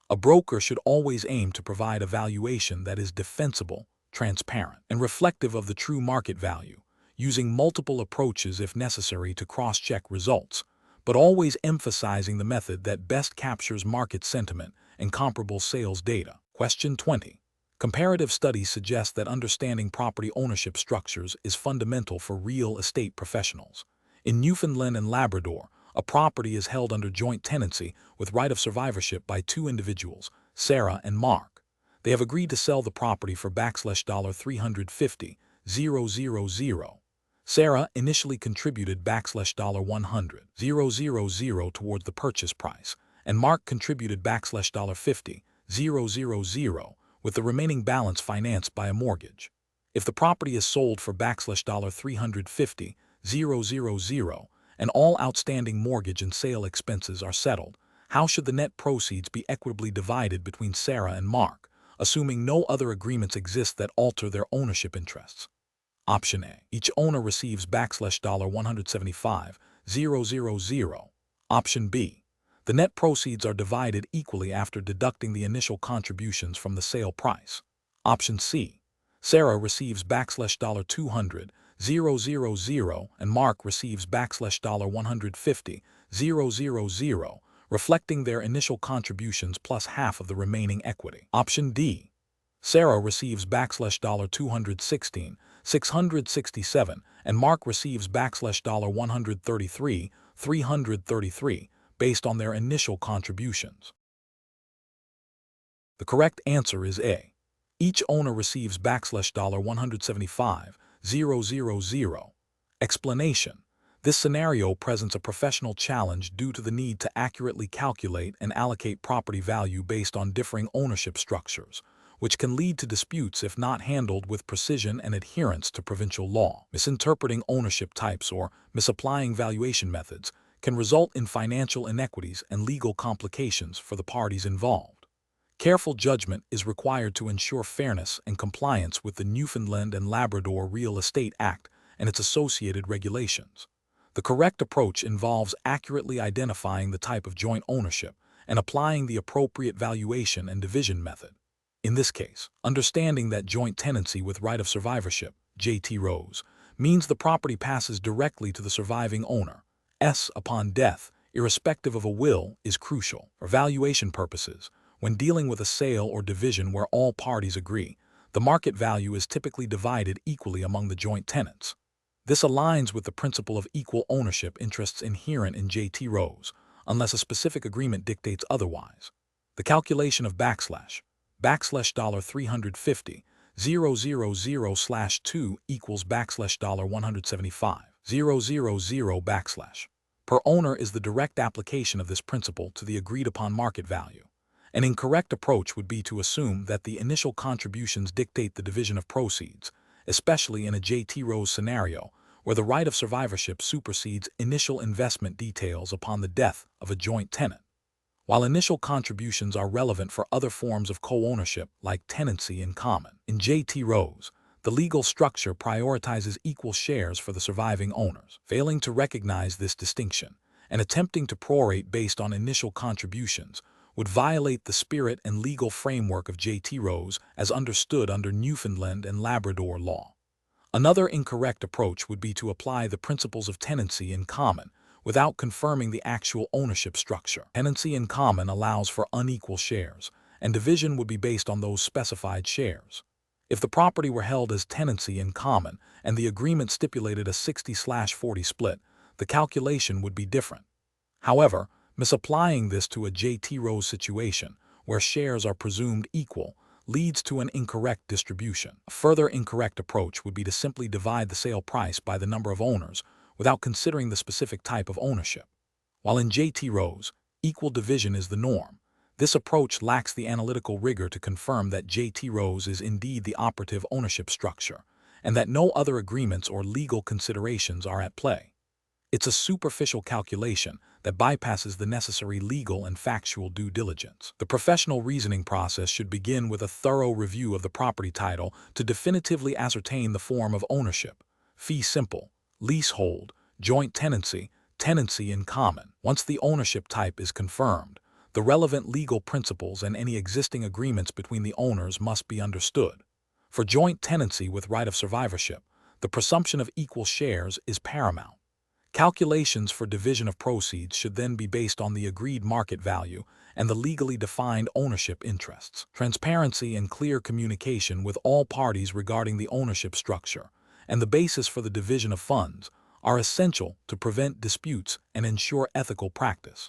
A broker should always aim to provide a valuation that is defensible, transparent, and reflective of the true market value, using multiple approaches if necessary to cross-check results, but always emphasizing the method that best captures market sentiment and comparable sales data. Question 20. Comparative studies suggest that understanding property ownership structures is fundamental for real estate professionals. In Newfoundland and Labrador, a property is held under joint tenancy with right of survivorship by two individuals, Sarah and Mark. They have agreed to sell the property for $350,000. Sarah initially contributed $100,000 towards the purchase price, and Mark contributed $50,000 with the remaining balance financed by a mortgage. If the property is sold for $350,000 and all outstanding mortgage and sale expenses are settled, how should the net proceeds be equitably divided between Sarah and Mark, assuming no other agreements exist that alter their ownership interests? Option A. Each owner receives $175,000. Option B. The net proceeds are divided equally after deducting the initial contributions from the sale price. Option C. Sarah receives $200,000 and Mark receives $150,000, reflecting their initial contributions plus half of the remaining equity. Option D. Sarah receives $216,667 and Mark receives $133,333 based on their initial contributions. The correct answer is A. Each owner receives $175,000. Explanation. This scenario presents a professional challenge due to the need to accurately calculate and allocate property value based on differing ownership structures, which can lead to disputes if not handled with precision and adherence to provincial law. Misinterpreting ownership types or misapplying valuation methods can result in financial inequities and legal complications for the parties involved. Careful judgment is required to ensure fairness and compliance with the Newfoundland and Labrador Real Estate Act and its associated regulations. The correct approach involves accurately identifying the type of joint ownership and applying the appropriate valuation and division method. In this case, understanding that joint tenancy with right of survivorship, JT means the property passes directly to the surviving owner, upon death, irrespective of a will, is crucial. For valuation purposes, when dealing with a sale or division where all parties agree, the market value is typically divided equally among the joint tenants. This aligns with the principle of equal ownership interests inherent in JT unless a specific agreement dictates otherwise. The calculation of $350,000/2 equals $175,000 per owner is the direct application of this principle to the agreed-upon market value, An incorrect approach would be to assume that the initial contributions dictate the division of proceeds, especially in a JT Rose scenario, where the right of survivorship supersedes initial investment details upon the death of a joint tenant. While initial contributions are relevant for other forms of co-ownership like tenancy in common, in JT Rose, the legal structure prioritizes equal shares for the surviving owners. Failing to recognize this distinction and attempting to prorate based on initial contributions would violate the spirit and legal framework of JT Rose as understood under Newfoundland and Labrador law. Another incorrect approach would be to apply the principles of tenancy in common without confirming the actual ownership structure. Tenancy in common allows for unequal shares, and division would be based on those specified shares. If the property were held as tenancy in common and the agreement stipulated a 60/40 split, the calculation would be different. However, misapplying this to a JT Rose situation, where shares are presumed equal, leads to an incorrect distribution. A further incorrect approach would be to simply divide the sale price by the number of owners without considering the specific type of ownership. While in JT Rose, equal division is the norm, this approach lacks the analytical rigor to confirm that JT Rose is indeed the operative ownership structure, and that no other agreements or legal considerations are at play. It's a superficial calculation that bypasses the necessary legal and factual due diligence. The professional reasoning process should begin with a thorough review of the property title to definitively ascertain the form of ownership: fee simple, leasehold, joint tenancy, tenancy in common. Once the ownership type is confirmed, the relevant legal principles and any existing agreements between the owners must be understood. For joint tenancy with right of survivorship, the presumption of equal shares is paramount. Calculations for division of proceeds should then be based on the agreed market value and the legally defined ownership interests. Transparency and clear communication with all parties regarding the ownership structure and the basis for the division of funds are essential to prevent disputes and ensure ethical practice.